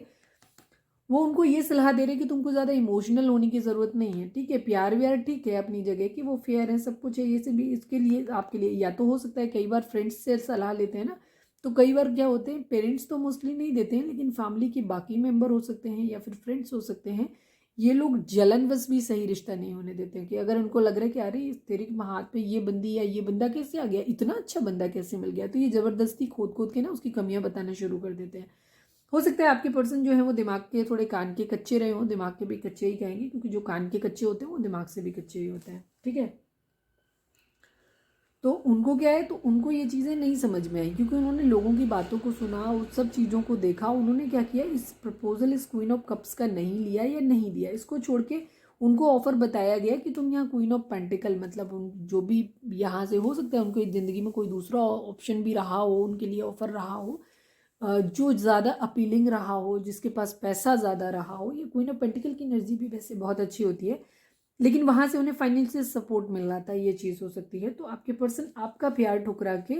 वो उनको ये सलाह दे रहे कि तुमको ज़्यादा इमोशनल होने की ज़रूरत नहीं है, ठीक है, प्यार व्यार ठीक है अपनी जगह, कि वो फेयर है, सब कुछ है, ये से भी इसके लिए आपके लिए, या तो हो सकता है कई बार फ्रेंड्स से सलाह लेते हैं ना, तो कई बार क्या होते हैं, पेरेंट्स तो मोस्टली नहीं देते हैं, लेकिन फैमिली के बाकी मेंबर हो सकते हैं या फिर फ्रेंड्स हो सकते हैं, ये लोग जलनवश भी सही रिश्ता नहीं होने देते हैं, कि अगर उनको लग रहा है कि अरे तेरे हाथ पे ये बंदी या ये बंदा कैसे आ गया, इतना अच्छा बंदा कैसे मिल गया, तो ये ज़बरदस्ती खोद खोद के ना उसकी कमियां बताना शुरू कर देते हैं। हो सकता है आपके पर्सन जो है वो दिमाग के थोड़े, कान के कच्चे रहे हों, दिमाग के भी कच्चे ही कहेंगे, क्योंकि जो कान के कच्चे होते हैं वो दिमाग से भी कच्चे ही होते हैं, ठीक है। तो उनको क्या है, तो उनको ये चीज़ें नहीं समझ में आई, क्योंकि उन्होंने लोगों की बातों को सुना, उस सब चीज़ों को देखा, उन्होंने क्या किया, इस प्रपोजल इस क्वीन ऑफ कप्स का नहीं लिया या नहीं दिया, इसको छोड़ के उनको ऑफर बताया गया कि तुम यहाँ क्वीन ऑफ पेंटिकल, मतलब उन जो भी यहाँ से हो सकता है उनको ज़िंदगी में कोई दूसरा ऑप्शन भी रहा हो, उनके लिए ऑफर रहा हो, जो ज़्यादा अपीलिंग रहा हो, जिसके पास पैसा ज़्यादा रहा हो। ये क्वीन ऑफ पेंटिकल की एनर्जी भी वैसे बहुत अच्छी होती है, लेकिन वहाँ से उन्हें फाइनेंशियल सपोर्ट मिल रहा था, ये चीज़ हो सकती है। तो आपके पर्सन आपका प्यार ठुकरा के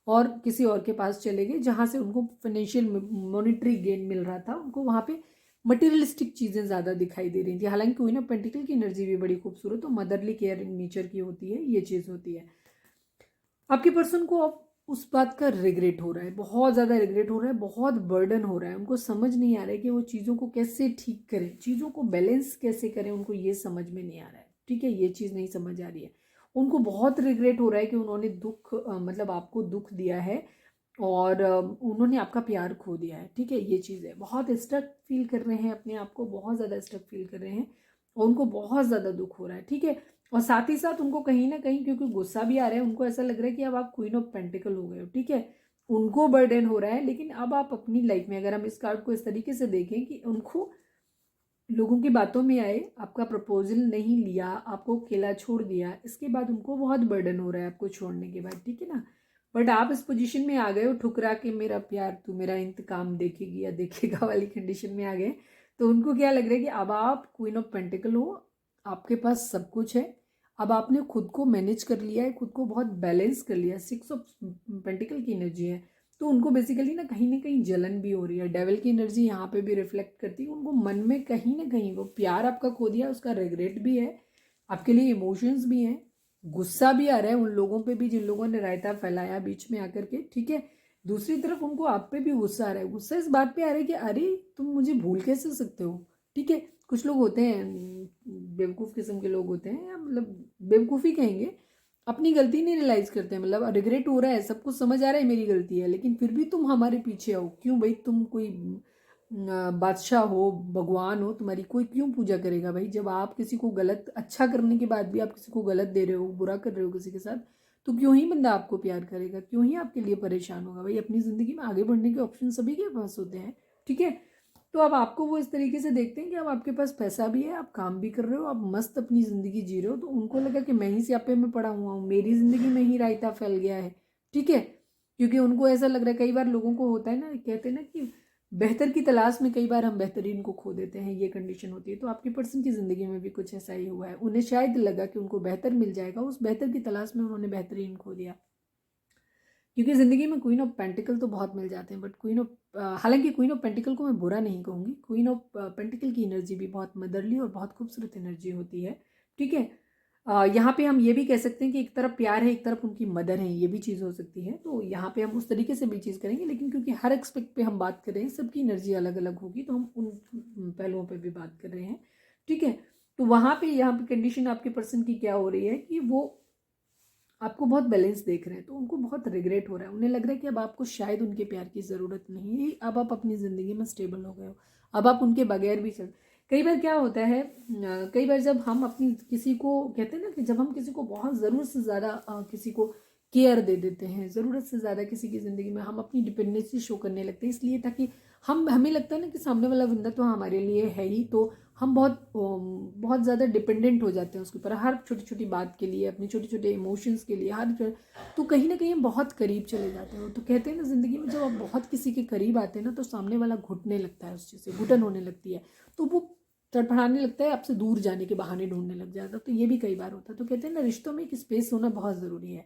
और किसी और के पास चले गए जहाँ से उनको फाइनेंशियल मॉनिटरी गेन मिल रहा था, उनको वहाँ पे मटेरियलिस्टिक चीज़ें ज़्यादा दिखाई दे रही थी। हालांकि क्वीन ऑफ पेंटिकल की एनर्जी भी बड़ी खूबसूरत और मदरली केयरिंग नेचर की होती है, ये चीज़ होती है। आपके पर्सन को अब उस बात का रिग्रेट हो रहा है, बहुत ज़्यादा रिग्रेट हो रहा है, बहुत बर्डन हो रहा है, उनको समझ नहीं आ रहा है कि वो चीज़ों को कैसे ठीक करें, चीज़ों को बैलेंस कैसे करें, उनको ये समझ में नहीं आ रहा है। ठीक है, ये चीज़ नहीं समझ आ रही है। उनको बहुत रिग्रेट हो रहा है कि उन्होंने दुख मतलब आपको दुख दिया है और उन्होंने आपका प्यार खो दिया है। ठीक है, ये चीज़ है। बहुत स्टक फील कर रहे हैं अपने आप को, बहुत ज़्यादा स्टक फील कर रहे हैं और उनको बहुत ज़्यादा दुख हो रहा है। ठीक है, और साथ ही साथ उनको कहीं ना कहीं क्योंकि गुस्सा भी आ रहा है, उनको ऐसा लग रहा है कि अब आप क्वीन ऑफ पेंटिकल हो गए हो। ठीक है, उनको बर्डन हो रहा है, लेकिन अब आप अपनी लाइफ में अगर हम इस कार्ड को इस तरीके से देखें कि उनको लोगों की बातों में आए, आपका प्रपोजल नहीं लिया, आपको अकेला छोड़ दिया, इसके बाद उनको बहुत बर्डन हो रहा है आपको छोड़ने के बाद। ठीक है ना, बट आप इस पोजीशन में आ गए हो, ठुकरा के मेरा प्यार तू मेरा इंतकाम देखेगी या देखेगा वाली कंडीशन में आ गए। तो उनको क्या लग रहा है कि अब आप क्वीन ऑफ पेंटिकल हो, आपके पास सब कुछ है, अब आपने खुद को मैनेज कर लिया है, खुद को बहुत बैलेंस कर लिया है। 6 ऑफ पेंटिकल की एनर्जी है, तो उनको बेसिकली ना कहीं जलन भी हो रही है। डेविल की एनर्जी यहाँ पे भी रिफ्लेक्ट करती है, उनको मन में कहीं ना कहीं वो प्यार आपका खो दिया, उसका रिग्रेट भी है, आपके लिए इमोशंस भी हैं, गुस्सा भी आ रहा है उन लोगों पे भी जिन लोगों ने रायता फैलाया बीच में आकर के। ठीक है, दूसरी तरफ उनको आप पे भी गुस्सा आ रहा है। गुस्सा इस बात पे आ रहा है कि अरे तुम मुझे भूल कैसे सकते हो। ठीक है, कुछ लोग होते हैं बेवकूफ़ किस्म के लोग होते हैं, या मतलब बेवकूफ़ी कहेंगे, अपनी गलती नहीं रियलाइज करते हैं। मतलब रिग्रेट हो रहा है, सब कुछ समझ आ रहा है मेरी गलती है, लेकिन फिर भी तुम हमारे पीछे आओ क्यों भाई? तुम कोई बादशाह हो, भगवान हो, तुम्हारी कोई क्यों पूजा करेगा भाई? जब आप किसी को गलत, अच्छा करने के बाद भी आप किसी को गलत दे रहे हो, बुरा कर रहे हो किसी के साथ, तो क्यों ही बंदा आपको प्यार करेगा, क्यों ही आपके लिए परेशान होगा भाई? अपनी ज़िंदगी में आगे बढ़ने के ऑप्शन सभी के पास होते हैं। ठीक है, तो अब आपको वो इस तरीके से देखते हैं कि अब आपके पास पैसा भी है, आप काम भी कर रहे हो, आप मस्त अपनी ज़िंदगी जी रहे हो, तो उनको लगा कि मैं ही स्यापे में पड़ा हुआ हूँ, मेरी ज़िंदगी में ही रायता फैल गया है। ठीक है, क्योंकि उनको ऐसा लग रहा है, कई बार लोगों को होता है ना, कहते हैं ना कि बेहतर की तलाश में कई बार हम बेहतरीन को खो देते हैं, ये कंडीशन होती है। तो आपकी पर्सन की ज़िंदगी में भी कुछ ऐसा ही हुआ है, उन्हें शायद लगा कि उनको बेहतर मिल जाएगा, उस बेहतर की तलाश में उन्होंने बेहतरीन खो दिया। क्योंकि ज़िंदगी में क्वीन ऑफ पेंटिकल तो बहुत मिल जाते हैं, बट क्वीन ऑफ हालांकि क्वीन ऑफ पेंटिकल को मैं बुरा नहीं कहूँगी, क्वीन ऑफ पेंटिकल की एनर्जी भी बहुत मदरली और बहुत खूबसूरत एनर्जी होती है। ठीक है, यहाँ पे हम ये भी कह सकते हैं कि एक तरफ प्यार है, एक तरफ उनकी मदर है, ये भी चीज़ हो सकती है। तो यहाँ पे हम उस तरीके से भी चीज़ करेंगे, लेकिन क्योंकि हर एक्सपेक्ट पे हम बात कर रहे हैं, सबकी एनर्जी अलग अलग होगी, तो हम उन पहलुओं पे भी बात कर रहे हैं। ठीक है, तो वहाँ पे यहाँ पे कंडीशन आपके पर्सन की क्या हो रही है कि वो आपको बहुत बैलेंस देख रहे हैं, तो उनको बहुत रिग्रेट हो रहा है। उन्हें लग रहा है कि अब आपको शायद उनके प्यार की ज़रूरत नहीं है, अब आप अपनी ज़िंदगी में स्टेबल हो गए हो, अब आप उनके बगैर भी चल। कई बार क्या होता है, कई बार जब हम अपनी किसी को कहते हैं ना कि जब हम किसी को बहुत ज़रूरत से ज़्यादा किसी को केयर दे देते हैं, ज़रूरत से ज़्यादा किसी की ज़िंदगी में हम अपनी डिपेंडेंसी शो करने लगते हैं, इसलिए ताकि हमें लगता है ना कि सामने वाला बंदा तो हमारे लिए है ही, तो हम बहुत ज़्यादा डिपेंडेंट हो जाते हैं उसके ऊपर, हर छोटी छोटी बात के लिए, अपने छोटे छोटे इमोशंस के लिए, तो कहीं ना कहीं हम बहुत करीब चले जाते हैं। तो कहते हैं ना, ज़िंदगी में जब आप बहुत किसी के करीब आते हैं ना, तो सामने वाला घुटने लगता है, उस चीज़ से घुटन होने लगती है, तो वो तड़फड़ाने लगता है, आपसे दूर जाने के बहाने ढूंढने लग जाता है। तो ये भी कई बार होता है। तो कहते हैं ना, रिश्तों में एक स्पेस होना बहुत ज़रूरी है।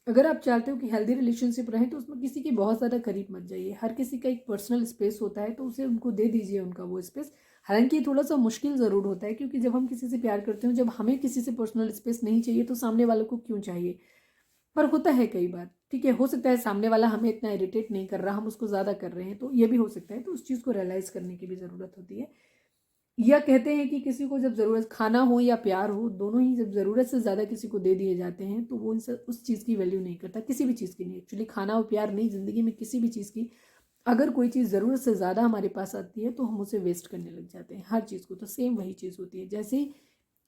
अगर आप चाहते हो कि हेल्दी रिलेशनशिप रहे, तो उसमें किसी के बहुत ज़्यादा करीब मत जाइए। हर किसी का एक पर्सनल स्पेस होता है, तो उसे उनको दे दीजिए उनका वो स्पेस। हालांकि ये थोड़ा सा मुश्किल ज़रूर होता है, क्योंकि जब हम किसी से प्यार करते हैं, जब हमें किसी से पर्सनल स्पेस नहीं चाहिए, तो सामने वालों को क्यों चाहिए? पर होता है कई बार। ठीक है, हो सकता है सामने वाला हमें इतना इरिटेट नहीं कर रहा, हम उसको ज़्यादा कर रहे हैं, तो ये भी हो सकता है। तो उस चीज़ को रियलाइज़ करने की भी ज़रूरत होती है। या कहते हैं कि किसी को जब ज़रूरत, खाना हो या प्यार हो, दोनों ही जब ज़रूरत से ज़्यादा किसी को दे दिए जाते हैं, तो वो उस चीज़ की वैल्यू नहीं करता, किसी भी चीज़ की नहीं। एक्चुअली खाना और प्यार नहीं, ज़िंदगी में किसी भी चीज़ की अगर कोई चीज़ ज़रूरत से ज़्यादा हमारे पास आती है, तो हम उसे वेस्ट करने लग जाते हैं हर चीज़ को। तो सेम वही चीज़ होती है। जैसे ही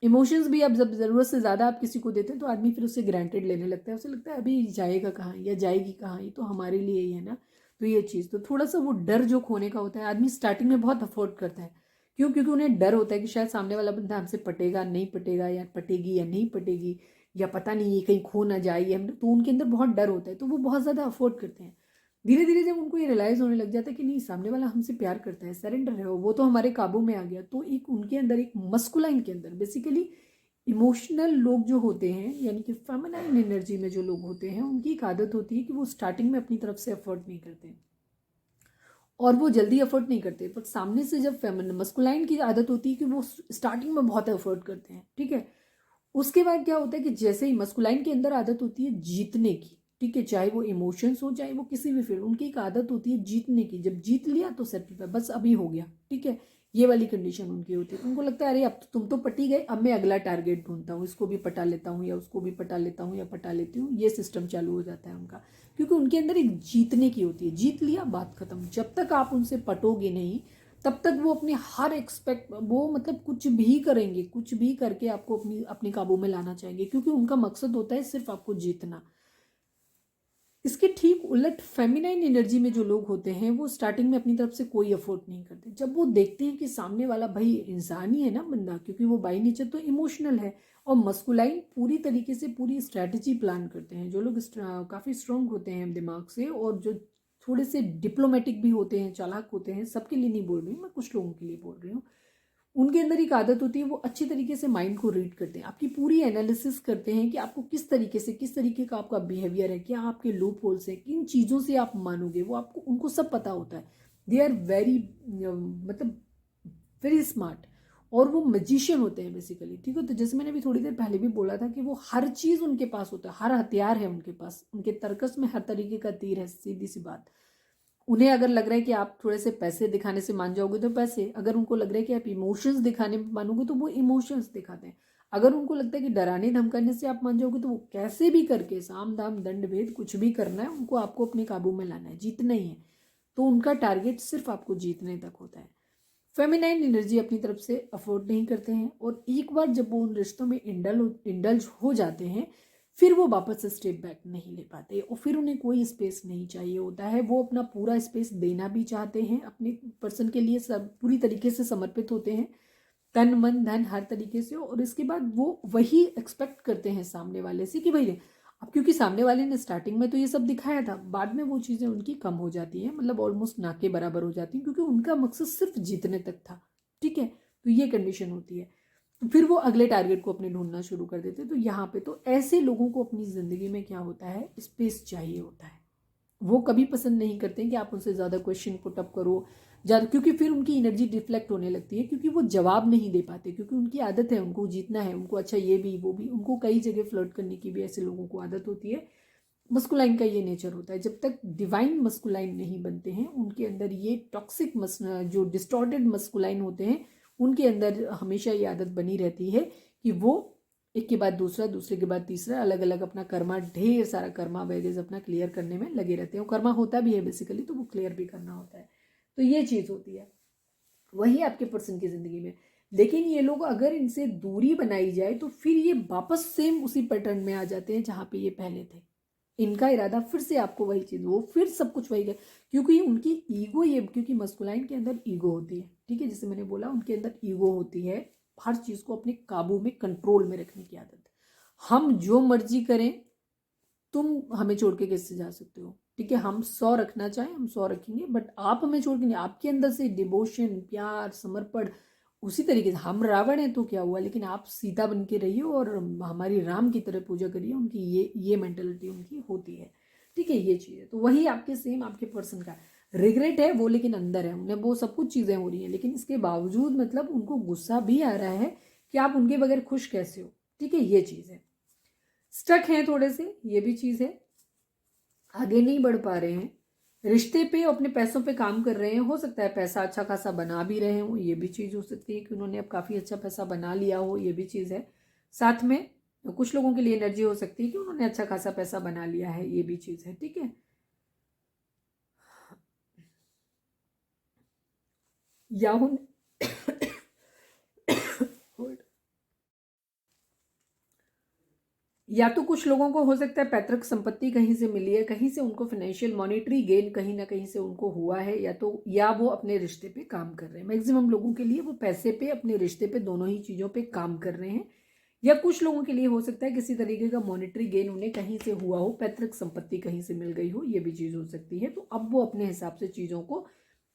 इमोशंस भी, अब जब ज़रूरत से ज़्यादा आप किसी को देते हैं, तो आदमी फिर उसे ग्रांटेड लेने लगता है, उसे लगता है अभी जाएगा कहाँ या जाएगी कहाँ, ये तो हमारे लिए ही है ना। तो ये चीज़, तो थोड़ा सा वो डर जो खोने का होता है, आदमी स्टार्टिंग में बहुत अफोर्ड करता है। क्यों? क्योंकि उन्हें डर होता है कि शायद सामने वाला बंदा हमसे पटेगा नहीं पटेगा, या पटेगी या नहीं पटेगी, या पता नहीं ये कहीं खो ना जाए, या तो उनके अंदर बहुत डर होता है, तो वो बहुत ज़्यादा अफोर्ड करते हैं। धीरे धीरे जब उनको ये रियलाइज़ होने लग जाता है कि नहीं, सामने वाला हमसे प्यार करता है, सरेंडर है, वो तो हमारे काबू में आ गया, तो एक उनके अंदर, एक मस्कुलाइन के अंदर बेसिकली इमोशनल लोग जो होते हैं, यानी कि फेमिनाइन एनर्जी में जो लोग होते हैं, उनकी एक आदत होती है कि वो स्टार्टिंग में अपनी तरफ से एफर्ट नहीं करते और वो जल्दी एफर्ट नहीं करते। बट सामने से जब फेमिनिन मस्कुलाइन की आदत होती है कि वो स्टार्टिंग में बहुत एफर्ट करते हैं, ठीक है। उसके बाद क्या होता है कि जैसे ही मस्कुलाइन के अंदर आदत होती है जीतने की, ठीक है, चाहे वो इमोशंस हो चाहे वो किसी भी फील्ड, उनकी एक आदत होती है जीतने की। जब जीत लिया तो सेटल, बस अभी हो गया, ठीक है, ये वाली कंडीशन उनकी होती है। उनको लगता है अरे अब तो तुम तो पटी गए, अब मैं अगला टारगेट ढूंढता हूँ, इसको भी पटा लेता हूँ या उसको भी पटा लेता हूँ या पटा लेती हूँ, ये सिस्टम चालू हो जाता है उनका। क्योंकि उनके अंदर एक जीतने की होती है, जीत लिया बात खत्म। जब तक आप उनसे पटोगे नहीं तब तक वो अपने हर एक्सपेक्ट, वो मतलब कुछ भी करेंगे, कुछ भी करके आपको अपने काबू में लाना चाहेंगे, क्योंकि उनका मकसद होता है सिर्फ आपको जीतना। इसके ठीक उलट फेमिनाइन एनर्जी में जो लोग होते हैं वो स्टार्टिंग में अपनी तरफ से कोई एफर्ट नहीं करते। जब वो देखते हैं कि सामने वाला भाई इंसान ही है ना बंदा, क्योंकि वो बाई नेचर तो इमोशनल है, और मस्कुलाइन पूरी तरीके से पूरी स्ट्रैटेजी प्लान करते हैं। जो लोग काफ़ी स्ट्रांग होते हैं दिमाग से, और जो थोड़े से डिप्लोमेटिक भी होते हैं, चालाक होते हैं, सबके लिए नहीं बोल रही हूँ मैं, कुछ लोगों के लिए बोल रही हूँ, उनके अंदर एक आदत होती है, वो अच्छी तरीके से माइंड को रीड करते हैं, आपकी पूरी एनालिसिस करते हैं कि आपको किस तरीके से, किस तरीके का आपका बिहेवियर है, क्या आपके लूप होल्स हैं, किन चीज़ों से आप मानोगे, वो आपको, उनको सब पता होता है। दे आर वेरी मतलब वेरी स्मार्ट, और वो मैजिशियन होते हैं बेसिकली, ठीक है। तो जैसे मैंने अभी थोड़ी देर पहले भी बोला था कि वो हर चीज़ उनके पास होता है, हर हथियार है उनके पास, उनके तर्कस में हर तरीके का तीर है, सीधी सी बात। उन्हें अगर लग रहा है कि आप थोड़े से पैसे दिखाने से मान जाओगे तो पैसे, अगर उनको लग रहा है कि आप इमोशंस दिखाने में मानोगे तो वो इमोशंस दिखाते हैं, अगर उनको लगता है कि डराने धमकाने से आप मान जाओगे तो वो कैसे भी करके, साम दाम दंड भेद कुछ भी करना है उनको, आपको अपने काबू में लाना है, जीतना ही है। तो उनका टारगेट सिर्फ आपको जीतने तक होता है। फेमिनाइन एनर्जी अपनी तरफ से अफोर्ड नहीं करते हैं, और एक बार जब वो उन रिश्तों में इंडल्ज हो जाते हैं फिर वो वापस से स्टेप बैक नहीं ले पाते, और फिर उन्हें कोई स्पेस नहीं चाहिए होता है। वो अपना पूरा स्पेस देना भी चाहते हैं अपने पर्सन के लिए, सब पूरी तरीके से समर्पित होते हैं, तन मन धन हर तरीके से। और इसके बाद वो वही एक्सपेक्ट करते हैं सामने वाले से कि भाई, अब क्योंकि सामने वाले ने स्टार्टिंग में तो ये सब दिखाया था, बाद में वो चीज़ें उनकी कम हो जाती हैं, मतलब ऑलमोस्ट ना के बराबर हो जाती हैं, क्योंकि उनका मकसद सिर्फ जीतने तक था, ठीक है। तो ये कंडीशन होती है, तो फिर वो अगले टारगेट को अपने ढूंढना शुरू कर देते हैं। तो यहाँ पे तो ऐसे लोगों को अपनी ज़िंदगी में क्या होता है, स्पेस चाहिए होता है। वो कभी पसंद नहीं करते कि आप उनसे ज़्यादा क्वेश्चन पुट अप करो ज़्यादा, क्योंकि फिर उनकी एनर्जी डिफ्लेक्ट होने लगती है, क्योंकि वो जवाब नहीं दे पाते, क्योंकि उनकी आदत है, उनको जीतना है, उनको अच्छा ये भी वो भी, उनको कई जगह फ्लर्ट करने की भी ऐसे लोगों को आदत होती है। मस्कुलाइन का ये नेचर होता है, जब तक डिवाइन मस्कुलाइन नहीं बनते हैं उनके अंदर ये टॉक्सिक जो डिस्टॉर्टेड मस्कुलाइन होते हैं उनके अंदर हमेशा ये आदत बनी रहती है कि वो एक के बाद दूसरा, दूसरे के बाद तीसरा, अलग अलग अपना कर्मा, ढेर सारा कर्मा बैगेज अपना क्लियर करने में लगे रहते हैं। कर्मा होता भी है बेसिकली, तो वो क्लियर भी करना होता है। तो ये चीज़ होती है वही आपके पर्सन की ज़िंदगी में। लेकिन ये लोग अगर इनसे दूरी बनाई जाए तो फिर ये वापस सेम उसी पैटर्न में आ जाते हैं जहाँ पे ये पहले थे। इनका इरादा फिर से आपको वही चीज़, वो फिर सब कुछ वही है, क्योंकि उनकी ईगो, ये क्योंकि मस्कुलाइन के अंदर ईगो होती है, ठीक है, जैसे मैंने बोला उनके अंदर ईगो होती है, हर चीज़ को अपने काबू में, कंट्रोल में रखने की आदत। हम जो मर्जी करें, तुम हमें छोड़ के कैसे जा सकते हो, ठीक है, हम 100 रखना चाहें हम 100 रखेंगे, बट आप हमें छोड़ के नहीं। आपके अंदर से डिवोशन, प्यार, समर्पण उसी तरीके से, हम रावण हैं तो क्या हुआ, लेकिन आप सीता बन के रहिए और हमारी राम की तरह पूजा करिए, उनकी ये मेंटेलिटी उनकी होती है, ठीक है, ये चीज़ है। तो वही आपके सेम आपके पर्सन का रिग्रेट है वो, लेकिन अंदर है, उन्हें वो सब कुछ चीज़ें हो रही हैं, लेकिन इसके बावजूद मतलब उनको गुस्सा भी आ रहा है कि आप उनके बगैर खुश कैसे हो, ठीक है, ये चीज़ है। स्टक हैं थोड़े से, ये भी चीज़ है, आगे नहीं बढ़ पा रहे हैं, रिश्ते पे अपने पैसों पे काम कर रहे हैं, हो सकता है पैसा अच्छा खासा बना भी रहे हो, ये भी चीज़ हो सकती है कि उन्होंने अब काफ़ी अच्छा पैसा बना लिया हो, ये भी चीज़ है। साथ में कुछ लोगों के लिए एनर्जी हो सकती है कि उन्होंने अच्छा खासा पैसा बना लिया है, ये भी चीज़ है, ठीक है। या उन या तो कुछ लोगों को हो सकता है पैतृक संपत्ति कहीं से मिली है, कहीं से उनको फाइनेंशियल मॉनेटरी गेन कहीं ना कहीं से उनको हुआ है, या वो अपने रिश्ते पे काम कर रहे हैं। मैक्सिमम लोगों के लिए वो पैसे पे, अपने रिश्ते पे, दोनों ही चीज़ों पे काम कर रहे हैं। या कुछ लोगों के लिए हो सकता है किसी तरीके का मॉनेटरी गेन उन्हें कहीं से हुआ हो, पैतृक संपत्ति कहीं से मिल गई हो, ये भी चीज़ हो सकती है। तो अब वो अपने हिसाब से चीज़ों को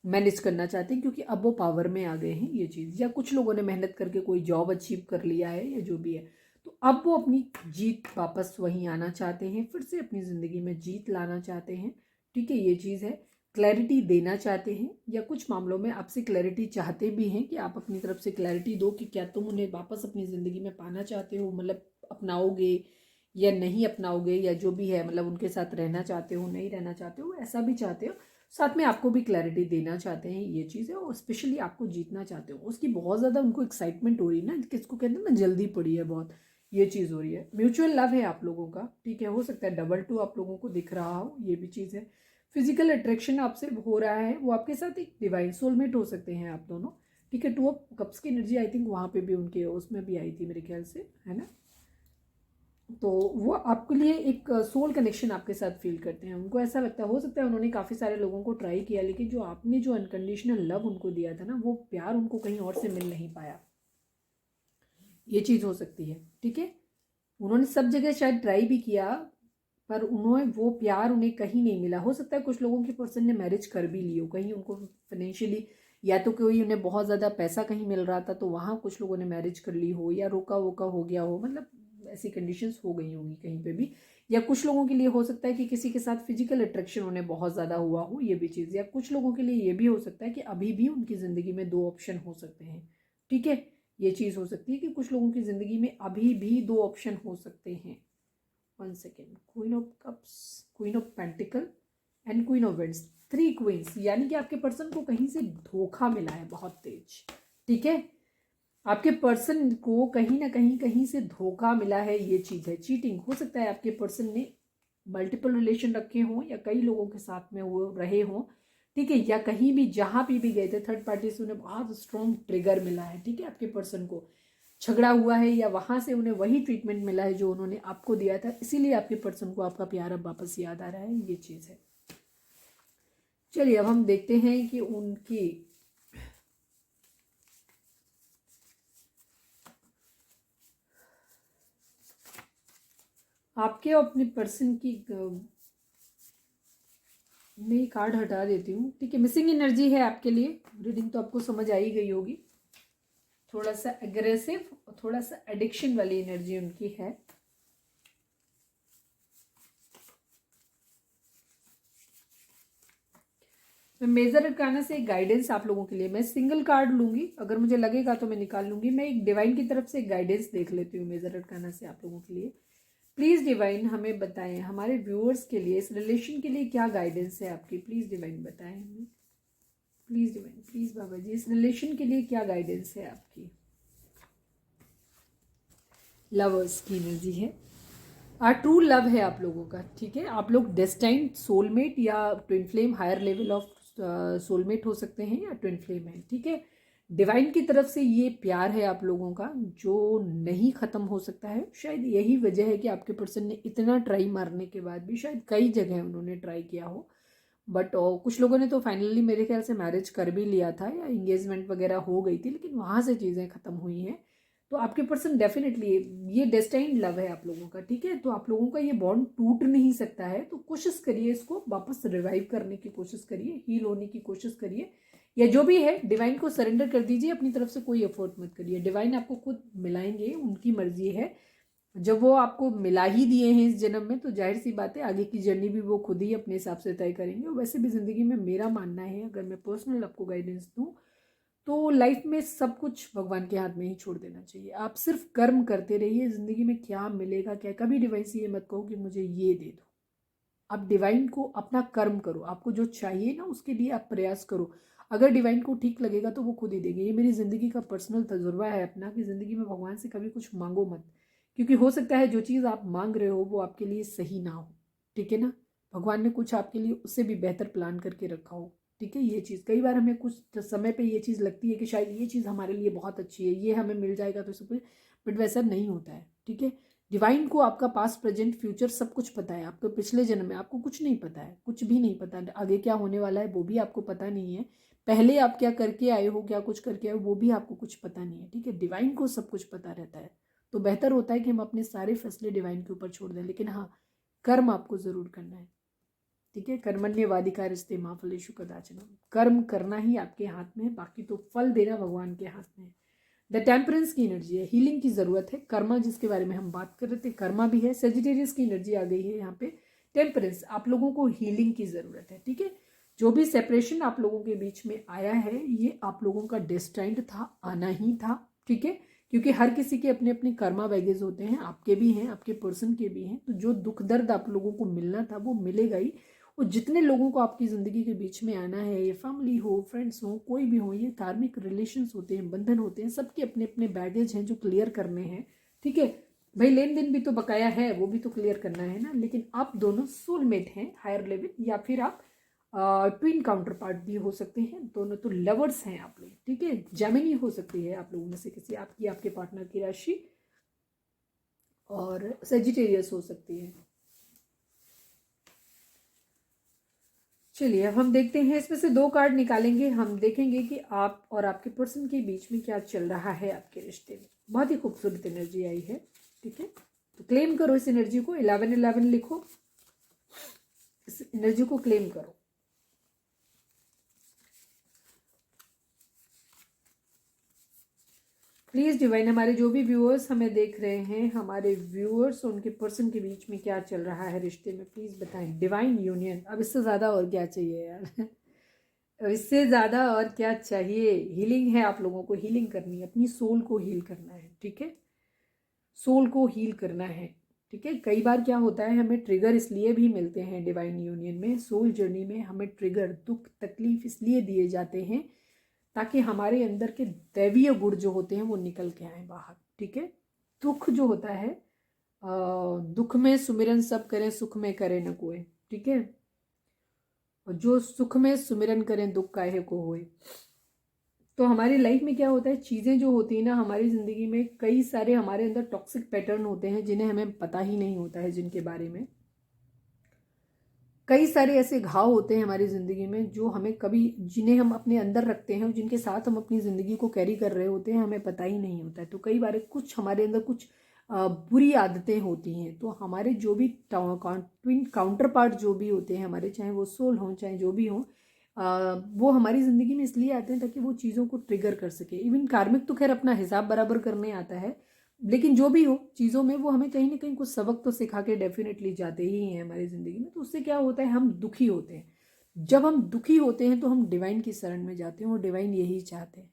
मैनेज करना चाहते हैं, क्योंकि अब वो पावर में आ गए हैं ये चीज़। या कुछ लोगों ने मेहनत करके कोई जॉब अचीव कर लिया है या जो भी है, तो अब वो अपनी जीत वापस वहीं आना चाहते हैं, फिर से अपनी ज़िंदगी में जीत लाना चाहते हैं। ठीक है, ये चीज़ है। क्लैरिटी देना चाहते हैं, या कुछ मामलों में आपसे क्लैरिटी चाहते भी हैं कि आप अपनी तरफ से क्लैरिटी दो कि क्या तुम उन्हें वापस अपनी ज़िंदगी में पाना चाहते हो, मतलब अपनाओगे या नहीं अपनाओगे, या जो भी है, मतलब उनके साथ रहना चाहते हो, नहीं रहना चाहते हो, ऐसा भी चाहते हो। साथ में आपको भी क्लैरिटी देना चाहते हैं, ये चीज़ है। और स्पेशली आपको जीतना चाहते हो, उसकी बहुत ज़्यादा उनको एक्साइटमेंट हो रही है ना, किसको कहते हैं ना, जल्दी पड़ी है बहुत, ये चीज़ हो रही है। म्यूचुअल लव है आप लोगों का, ठीक है। हो सकता है डबल 2 आप लोगों को दिख रहा हो, ये भी चीज़ है। फिजिकल अट्रैक्शन आपसे हो रहा है, वो आपके साथ एक डिवाइन सोलमेट हो सकते हैं आप दोनों, ठीक है। 2 ऑफ कप्स की एनर्जी आई थिंक वहाँ पे भी उनके उसमें भी आई थी मेरे ख्याल से, है ना। तो वो आपके लिए एक सोल कनेक्शन आपके साथ फील करते हैं, उनको ऐसा लगता है, हो सकता है उन्होंने काफ़ी सारे लोगों को ट्राई किया, लेकिन जो आपने जो अनकंडीशनल लव उनको दिया था ना, वो प्यार उनको कहीं और से मिल नहीं पाया, ये चीज़ हो सकती है, ठीक है। उन्होंने सब जगह शायद ट्राई भी किया, पर उन्होंने वो प्यार उन्हें कहीं नहीं मिला। हो सकता है कुछ लोगों के पर्सन ने मैरिज कर भी ली हो, कहीं उनको फाइनेंशियली, या तो कोई उन्हें बहुत ज़्यादा पैसा कहीं मिल रहा था तो वहाँ कुछ लोगों ने मैरिज कर ली हो, या रोका वोका हो गया हो, मतलब ऐसी कंडीशंस हो गई होंगी कहीं पे भी। या कुछ लोगों के लिए हो सकता है कि किसी के साथ फिजिकल अट्रैक्शन उन्हें बहुत ज़्यादा हुआ हो, ये भी चीज़। या कुछ लोगों के लिए ये भी हो सकता है कि अभी भी उनकी ज़िंदगी में 2 ऑप्शन हो सकते हैं, ठीक है। ये चीज़ हो सकती है कि कुछ लोगों की ज़िंदगी में अभी भी 2 ऑप्शन हो सकते हैं। 1 second, queen of cups, queen of pentacle and queen of wands, 3 queens, यानी कि आपके पर्सन को कहीं से धोखा मिला है बहुत तेज, ठीक है। आपके पर्सन को कहीं ना कहीं से धोखा मिला है, ये चीज़ है। चीटिंग हो सकता है, आपके पर्सन ने मल्टीपल रिलेशन रखे हों, या कई लोगों के साथ में वो रहे हों, ठीक है। या कहीं भी जहाँ भी गए थे, थर्ड पार्टी से उन्हें बहुत स्ट्रॉन्ग ट्रिगर मिला है, ठीक है। आपके पर्सन को झगड़ा हुआ है, या वहाँ से उन्हें वही ट्रीटमेंट मिला है जो उन्होंने आपको दिया था, इसीलिए आपके पर्सन को आपका प्यार अब वापस याद आ रहा है, ये चीज़ है। चलिए अब हम देखते हैं कि उनकी आपके और अपने पर्सन की मैं कार्ड हटा देती हूँ, ठीक है। मिसिंग एनर्जी है आपके लिए, रीडिंग तो आपको समझ आ ही गई होगी। थोड़ा सा एग्रेसिव और थोड़ा सा एडिक्शन वाली एनर्जी उनकी है। मैं मेजर अरकाना से एक गाइडेंस आप लोगों के लिए, मैं सिंगल कार्ड लूंगी, अगर मुझे लगेगा तो मैं निकाल लूंगी। मैं एक डिवाइन की तरफ से एक गाइडेंस देख लेती हूँ मेजर अरकाना से आप लोगों के लिए। प्लीज़ डिवाइन हमें बताएं, हमारे व्यूअर्स के लिए इस रिलेशन के लिए क्या गाइडेंस है आपकी, प्लीज़ डिवाइन बताएं हमें। प्लीज़ डिवाइन, प्लीज़ बाबा जी, इस रिलेशन के लिए क्या गाइडेंस है आपकी। लवर्स की एनर्जी है, ट्रू लव है आप लोगों का, ठीक है। आप लोग डेस्टाइन्ड सोलमेट या twin flame, higher level of soulmate हो सकते हैं, या ट्विन फ्लेम है, ठीक है। डिवाइन की तरफ से ये प्यार है आप लोगों का, जो नहीं ख़त्म हो सकता है। शायद यही वजह है कि आपके पर्सन ने इतना ट्राई मारने के बाद भी, शायद कई जगह उन्होंने ट्राई किया हो, बट कुछ लोगों ने तो फाइनली मेरे ख्याल से मैरिज कर भी लिया था, या इंगेजमेंट वगैरह हो गई थी, लेकिन वहाँ से चीज़ें ख़त्म हुई हैं। तो आपके पर्सन डेफिनेटली, ये डेस्टाइन्ड लव है आप लोगों का, ठीक है। तो आप लोगों का ये बॉन्ड टूट नहीं सकता है, तो कोशिश करिए इसको वापस रिवाइव करने की कोशिश करिए, हील होने की कोशिश करिए, या जो भी है डिवाइन को सरेंडर कर दीजिए, अपनी तरफ से कोई एफर्ट मत करिए। डिवाइन आपको खुद मिलाएंगे, उनकी मर्जी है। जब वो आपको मिला ही दिए हैं इस जन्म में, तो जाहिर सी बात है आगे की जर्नी भी वो खुद ही अपने हिसाब से तय करेंगे। और वैसे भी ज़िंदगी में मेरा मानना है, अगर मैं पर्सनल आपको गाइडेंस दूँ, तो लाइफ में सब कुछ भगवान के हाथ में ही छोड़ देना चाहिए। आप सिर्फ कर्म करते रहिए, ज़िंदगी में क्या मिलेगा क्या, कभी डिवाइन से ये मत कहो कि मुझे ये दे दो। आप डिवाइन को अपना कर्म करो, आपको जो चाहिए ना उसके लिए आप प्रयास करो। अगर डिवाइन को ठीक लगेगा तो वो खुद ही देंगे। ये मेरी ज़िंदगी का पर्सनल तजुर्बा है अपना, कि ज़िंदगी में भगवान से कभी कुछ मांगो मत, क्योंकि हो सकता है जो चीज़ आप मांग रहे हो वो आपके लिए सही ना हो, ठीक है ना। भगवान ने कुछ आपके लिए उससे भी बेहतर प्लान करके रखा हो, ठीक है। ये चीज़ कई बार हमें कुछ समय पे ये चीज़ लगती है कि शायद ये चीज़ हमारे लिए बहुत अच्छी है, ये हमें मिल जाएगा तो सब कुछ, बट वैसा नहीं होता है, ठीक है। डिवाइन को आपका पास्ट प्रेजेंट फ्यूचर सब कुछ पता है। आपके पिछले जन्म में आपको कुछ नहीं पता है, कुछ भी नहीं पता, आगे क्या होने वाला है वो भी आपको पता नहीं है। पहले आप क्या करके आए हो, क्या कुछ करके आए हो, वो भी आपको कुछ पता नहीं है, ठीक है। डिवाइन को सब कुछ पता रहता है, तो बेहतर होता है कि हम अपने सारे फैसले डिवाइन के ऊपर छोड़ दें। लेकिन हाँ, कर्म आपको ज़रूर करना है, ठीक है। कर्मण्येवाधिकारस्ते मा फलेषु कदाचन, कर्म करना ही आपके हाथ में है, बाकी तो फल देना भगवान के हाथ में है। द टेम्परेंस की एनर्जी है, हीलिंग की जरूरत है। कर्मा जिसके बारे में हम बात कर रहे थे, कर्मा भी है। सेजिटेरियस की एनर्जी आ गई है यहाँ पे। टेम्परेंस, आप लोगों को हीलिंग की जरूरत है, ठीक है। जो भी सेपरेशन आप लोगों के बीच में आया है ये आप लोगों का डेस्टाइन्ड था, आना ही था, ठीक है। क्योंकि हर किसी के अपने अपने कर्मा बैगेज होते हैं, आपके भी हैं, आपके पर्सन के भी हैं। तो जो दुख दर्द आप लोगों को मिलना था वो मिलेगा ही। और जितने लोगों को आपकी ज़िंदगी के बीच में आना है, ये फैमिली हो, फ्रेंड्स हो, कोई भी हो, ये कार्मिक रिलेशंस होते हैं, बंधन होते हैं, सबके अपने अपने बैगेज हैं जो क्लियर करने हैं, ठीक है। भाई लेन देन भी तो बकाया है, वो भी तो क्लियर करना है ना। लेकिन आप दोनों सोलमेट हैं हायर लेवल, या फिर आप ट्विन काउंटर पार्ट भी हो सकते हैं। दोनों तो लवर्स हैं आप लोग, ठीक है। जेमिनी हो सकती है आप लोगों में से किसी, आपकी आपके पार्टनर की राशि, और सेजिटेरियस हो सकती है। चलिए अब हम देखते हैं, इसमें से 2 कार्ड निकालेंगे। हम देखेंगे कि आप और आपके पर्सन के बीच में क्या चल रहा है आपके रिश्ते में। बहुत ही खूबसूरत एनर्जी आई है, ठीक है। तो क्लेम करो इस एनर्जी को, 1111 लिखो, इस एनर्जी को क्लेम करो। प्लीज डिवाइन, हमारे जो भी व्यूअर्स हमें देख रहे हैं, हमारे व्यूअर्स उनके पर्सन के बीच में क्या चल रहा है रिश्ते में, प्लीज बताएं। डिवाइन यूनियन, अब इससे ज्यादा और क्या चाहिए यार अब इससे ज्यादा और क्या चाहिए। हीलिंग है, आप लोगों को हीलिंग करनी है, अपनी सोल को हील करना है, ठीक है। सोल को हील करना है, ठीक है। कई बार क्या होता है, हमें ट्रिगर इसलिए भी मिलते हैं डिवाइन यूनियन में, सोल जर्नी में हमें ट्रिगर, दुख तकलीफ इसलिए दिए जाते हैं ताकि हमारे अंदर के दैवीय गुण जो होते हैं वो निकल के आए बाहर, ठीक है। दुख जो होता है, दुख में सुमिरन सब करें, सुख में करे न कोई, ठीक है। और जो सुख में सुमिरन करें दुख काहे को होए। तो हमारी लाइफ में क्या होता है, चीज़ें जो होती है ना हमारी ज़िंदगी में, कई सारे हमारे अंदर टॉक्सिक पैटर्न होते हैं जिन्हें हमें पता ही नहीं होता है, जिनके बारे में कई सारे ऐसे घाव होते हैं हमारी ज़िंदगी में जो हमें कभी, जिन्हें हम अपने अंदर रखते हैं, जिनके साथ हम अपनी ज़िंदगी को कैरी कर रहे होते हैं, हमें पता ही नहीं होता है। तो कई बार कुछ हमारे अंदर कुछ बुरी आदतें होती हैं। तो हमारे जो भी ट्विन काउंटर पार्ट जो भी होते हैं हमारे, चाहे वो सोल हों चाहे जो भी हों, वो हमारी ज़िंदगी में इसलिए आते हैं ताकि वो चीज़ों को ट्रिगर कर सके। इवन कार्मिक तो खैर अपना हिसाब बराबर करने आता है, लेकिन जो भी हो चीज़ों में वो हमें कहीं ना कहीं कुछ सबक तो सिखा के डेफिनेटली जाते ही हैं हमारी ज़िंदगी में। तो उससे क्या होता है, हम दुखी होते हैं। जब हम दुखी होते हैं तो हम डिवाइन की शरण में जाते हैं, और डिवाइन यही चाहते हैं,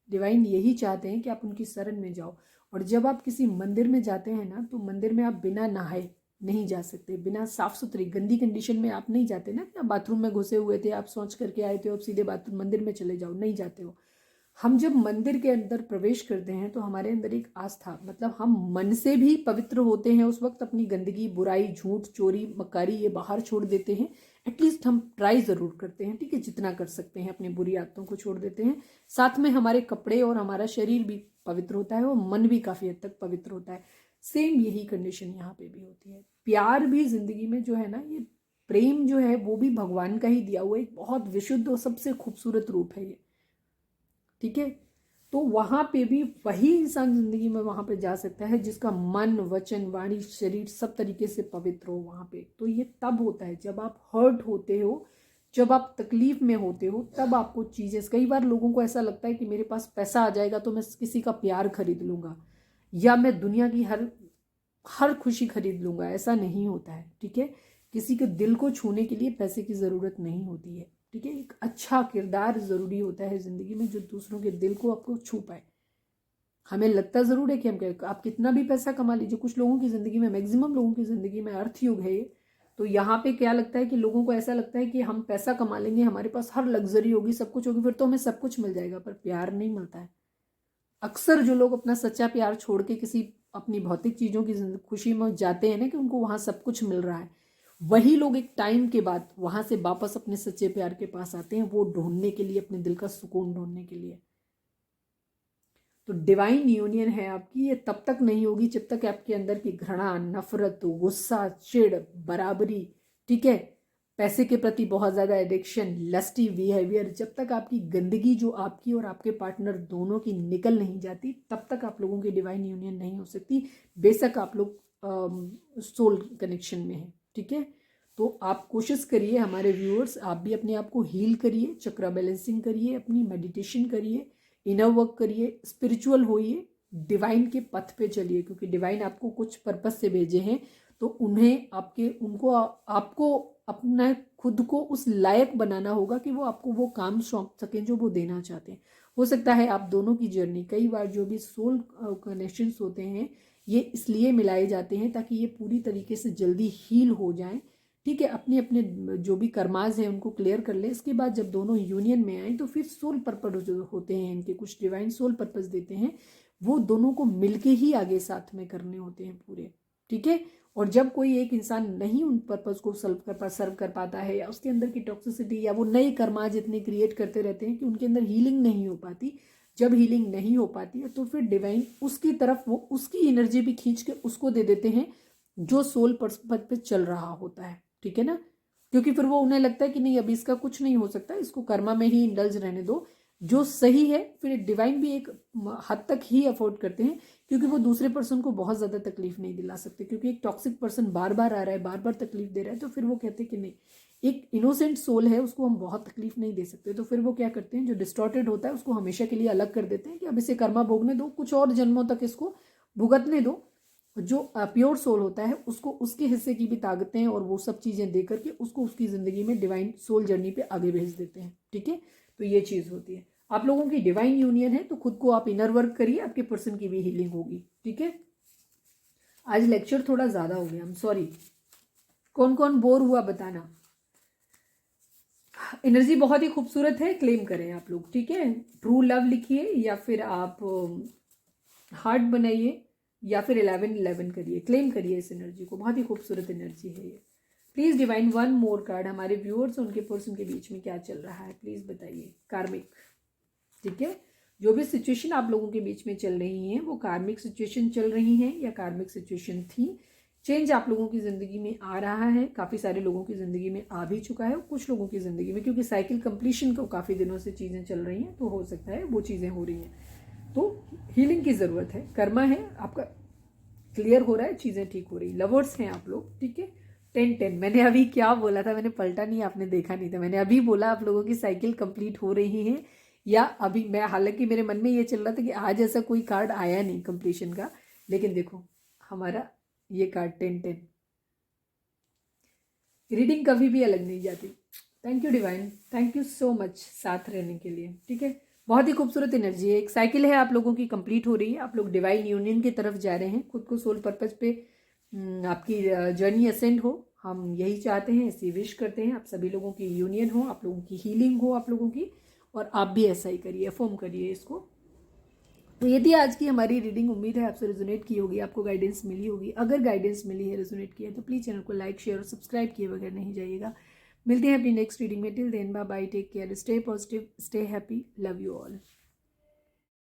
डिवाइन यही चाहते हैं कि आप उनकी शरण में जाओ। और जब आप किसी मंदिर में जाते हैं ना, तो मंदिर में आप बिना नहाए नहीं जा सकते, बिना साफ सुथरी गंदी कंडीशन में आप नहीं जाते ना। कि आप बाथरूम में घुसे हुए थे, आप सोच करके आए थे, आप सीधे बाथरूम मंदिर में चले जाओ, नहीं जाते हो। हम जब मंदिर के अंदर प्रवेश करते हैं तो हमारे अंदर एक आस्था, मतलब हम मन से भी पवित्र होते हैं उस वक्त। अपनी गंदगी, बुराई, झूठ, चोरी, मक्कारी ये बाहर छोड़ देते हैं। एटलीस्ट हम ट्राई ज़रूर करते हैं, ठीक है, जितना कर सकते हैं अपनी बुरी आदतों को छोड़ देते हैं। साथ में हमारे कपड़े और हमारा शरीर भी पवित्र होता है, और मन भी काफ़ी हद तक पवित्र होता है। सेम यही कंडीशन यहाँ पे भी होती है। प्यार भी जिंदगी में जो है ना, ये प्रेम जो है वो भी भगवान का ही दिया हुआ एक बहुत विशुद्ध और सबसे खूबसूरत रूप है ये, ठीक है। तो वहां पे भी वही इंसान जिंदगी में वहां पे जा सकता है जिसका मन, वचन, वाणी, शरीर सब तरीके से पवित्र हो वहां पे। तो ये तब होता है जब आप हर्ट होते हो, जब आप तकलीफ में होते हो, तब आपको चीजें, कई बार लोगों को ऐसा लगता है कि मेरे पास पैसा आ जाएगा तो मैं किसी का प्यार खरीद लूंगा, या मैं दुनिया की हर हर खुशी खरीद लूंगा। ऐसा नहीं होता है, ठीक है। किसी के दिल को छूने के लिए पैसे की ज़रूरत नहीं होती है, ठीक है। एक अच्छा किरदार ज़रूरी होता है ज़िंदगी में जो दूसरों के दिल को आपको छू पाए। हमें लगता ज़रूर है कि हम क्या, आप कितना भी पैसा कमा लीजिए, कुछ लोगों की ज़िंदगी में, मैक्सिमम लोगों की ज़िंदगी में अर्थ युग है ये। तो यहाँ पे क्या लगता है कि लोगों को ऐसा लगता है कि हम पैसा कमा लेंगे, हमारे पास हर लग्जरी होगी, सब कुछ होगी, फिर तो हमें सब कुछ मिल जाएगा, पर प्यार नहीं मिलता है। अक्सर जो लोग अपना सच्चा प्यार छोड़ के किसी अपनी भौतिक चीज़ों की खुशी में जाते हैं ना, कि उनको वहाँ सब कुछ मिल रहा है, वही लोग एक टाइम के बाद वहाँ से वापस अपने सच्चे प्यार के पास आते हैं, वो ढूंढने के लिए, अपने दिल का सुकून ढूंढने के लिए। तो डिवाइन यूनियन है आपकी, ये तब तक नहीं होगी जब तक आपके अंदर की घृणा, नफरत, गुस्सा, चिढ़, बराबरी, ठीक है, पैसे के प्रति बहुत ज़्यादा एडिक्शन, लस्टी बिहेवियर, जब तक आपकी गंदगी जो आपकी और आपके पार्टनर दोनों की निकल नहीं जाती, तब तक आप लोगों की डिवाइन यूनियन नहीं हो सकती। बेशक आप लोग सोल कनेक्शन में हैं, ठीक है। तो आप कोशिश करिए हमारे व्यूअर्स, आप भी अपने आप को हील करिए, चक्रा बैलेंसिंग करिए, अपनी मेडिटेशन करिए, इनर वर्क करिए, स्पिरिचुअल होइए, डिवाइन के पथ पे चलिए, क्योंकि डिवाइन आपको कुछ पर्पस से भेजे हैं, तो उन्हें आपको अपना खुद को उस लायक बनाना होगा कि वो आपको वो काम सौंप सकें जो वो देना चाहते हैं। हो सकता है आप दोनों की जर्नी, कई बार जो भी सोल कनेक्शंस होते हैं ये इसलिए मिलाए जाते हैं ताकि ये पूरी तरीके से जल्दी हील हो जाएं। ठीक है, अपने अपने जो भी कर्माज हैं उनको क्लियर कर लें। इसके बाद जब दोनों यूनियन में आए तो फिर सोल पर्पस जो होते हैं इनके, कुछ डिवाइन सोल पर्पस देते हैं, वो दोनों को मिलके ही आगे साथ में करने होते हैं पूरे। ठीक है, और जब कोई एक इंसान नहीं उन पर्पस को सर्व कर पाता है, या उसके अंदर की टॉक्सिसिटी या वो नए कर्माज इतने क्रिएट करते रहते हैं कि उनके अंदर हीलिंग नहीं हो पाती, जब हीलिंग नहीं हो पाती है तो फिर डिवाइन उसकी तरफ वो उसकी एनर्जी भी खींच के उसको दे देते हैं जो सोल पर्पस पे चल रहा होता है। ठीक है ना, क्योंकि फिर वो उन्हें लगता है कि नहीं अभी इसका कुछ नहीं हो सकता, इसको कर्मा में ही इंडल्ज रहने दो, जो सही है। फिर डिवाइन भी एक हद तक ही अफोर्ड करते हैं, क्योंकि वो दूसरे पर्सन को बहुत ज़्यादा तकलीफ नहीं दिला सकते, क्योंकि एक टॉक्सिक पर्सन बार बार आ रहा है, बार बार तकलीफ दे रहा है, तो फिर वो कहते हैं कि नहीं, एक इनोसेंट सोल है उसको हम बहुत तकलीफ नहीं दे सकते। तो फिर वो क्या करते हैं, जो डिस्टॉर्टेड होता है उसको हमेशा के लिए अलग कर देते हैं कि अब इसे कर्मा भोगने दो, कुछ और जन्मों तक इसको भुगतने दो। जो प्योर सोल होता है उसको उसके हिस्से की भी ताकतें और वो सब चीज़ें दे करके उसको उसकी ज़िंदगी में डिवाइन सोल जर्नी पे आगे भेज देते हैं। ठीक है, तो ये चीज़ होती है। आप लोगों की डिवाइन यूनियन है तो खुद को आप इनर वर्क करिए, आपके पर्सन की भी हीलिंग होगी। ठीक है, आज लेक्चर थोड़ा ज़्यादा हो गया, आई एम सॉरी। कौन कौन बोर हुआ बताना। एनर्जी बहुत ही खूबसूरत है, क्लेम करें आप लोग। ठीक है, ट्रू लव लिखिए या फिर आप हार्ट बनाइए या फिर 1111 करिए, क्लेम करिए इस एनर्जी को, बहुत ही खूबसूरत एनर्जी है ये। Please divine one more card, हमारे व्यूअर्स उनके पर्सन के बीच में क्या चल रहा है प्लीज़ बताइए। कार्मिक, ठीक है, जो भी सिचुएशन आप लोगों के बीच में चल रही हैं वो कार्मिक सिचुएशन चल रही हैं या कार्मिक सिचुएशन थी। चेंज आप लोगों की ज़िंदगी में आ रहा है, काफ़ी सारे लोगों की ज़िंदगी में आ भी चुका है, कुछ लोगों की ज़िंदगी में, क्योंकि साइकिल कंप्लीशन को काफ़ी दिनों से चीज़ें चल रही हैं, तो हो सकता है वो चीज़ें हो रही हैं, तो हीलिंग की ज़रूरत है। कर्मा है आपका क्लियर हो रहा है, चीज़ें ठीक हो रही। लवर्स हैं आप लोग। ठीक है, 10-10 मैंने अभी क्या बोला था, मैंने पलटा नहीं, आपने देखा नहीं था, मैंने अभी बोला आप लोगों की साइकिल कंप्लीट हो रही है, या अभी मैं, हालांकि मेरे मन में ये चल रहा था कि आज ऐसा कोई कार्ड आया नहीं कंप्लीशन का, लेकिन देखो हमारा ये कार्ड 10-10, रीडिंग कभी भी अलग नहीं जाती। Thank you divine, thank you so much साथ रहने के लिए। ठीक है, बहुत ही खूबसूरत एनर्जी है, एक साइकिल है आप लोगों की कंप्लीट हो रही है, आप लोग डिवाइन यूनियन की तरफ जा रहे हैं, खुद को सोल पर्पस पे आपकी जर्नी असेंड हो, हम यही चाहते हैं, ऐसी विश करते हैं आप सभी लोगों की यूनियन हो, आप लोगों की हीलिंग हो आप लोगों की, और आप भी ऐसा ही करिए, अफर्म करिए इसको। तो ये थी आज की हमारी रीडिंग, उम्मीद है आपसे रेजोनेट की होगी, आपको गाइडेंस मिली होगी। अगर गाइडेंस मिली है, रेजोनेट किया है, तो प्लीज़ चैनल को लाइक शेयर और सब्सक्राइब किए बगैर नहीं जाइएगा। मिलते हैं अपनी नेक्स्ट रीडिंग में, till then bye bye, take care, stay positive, stay happy, love you all.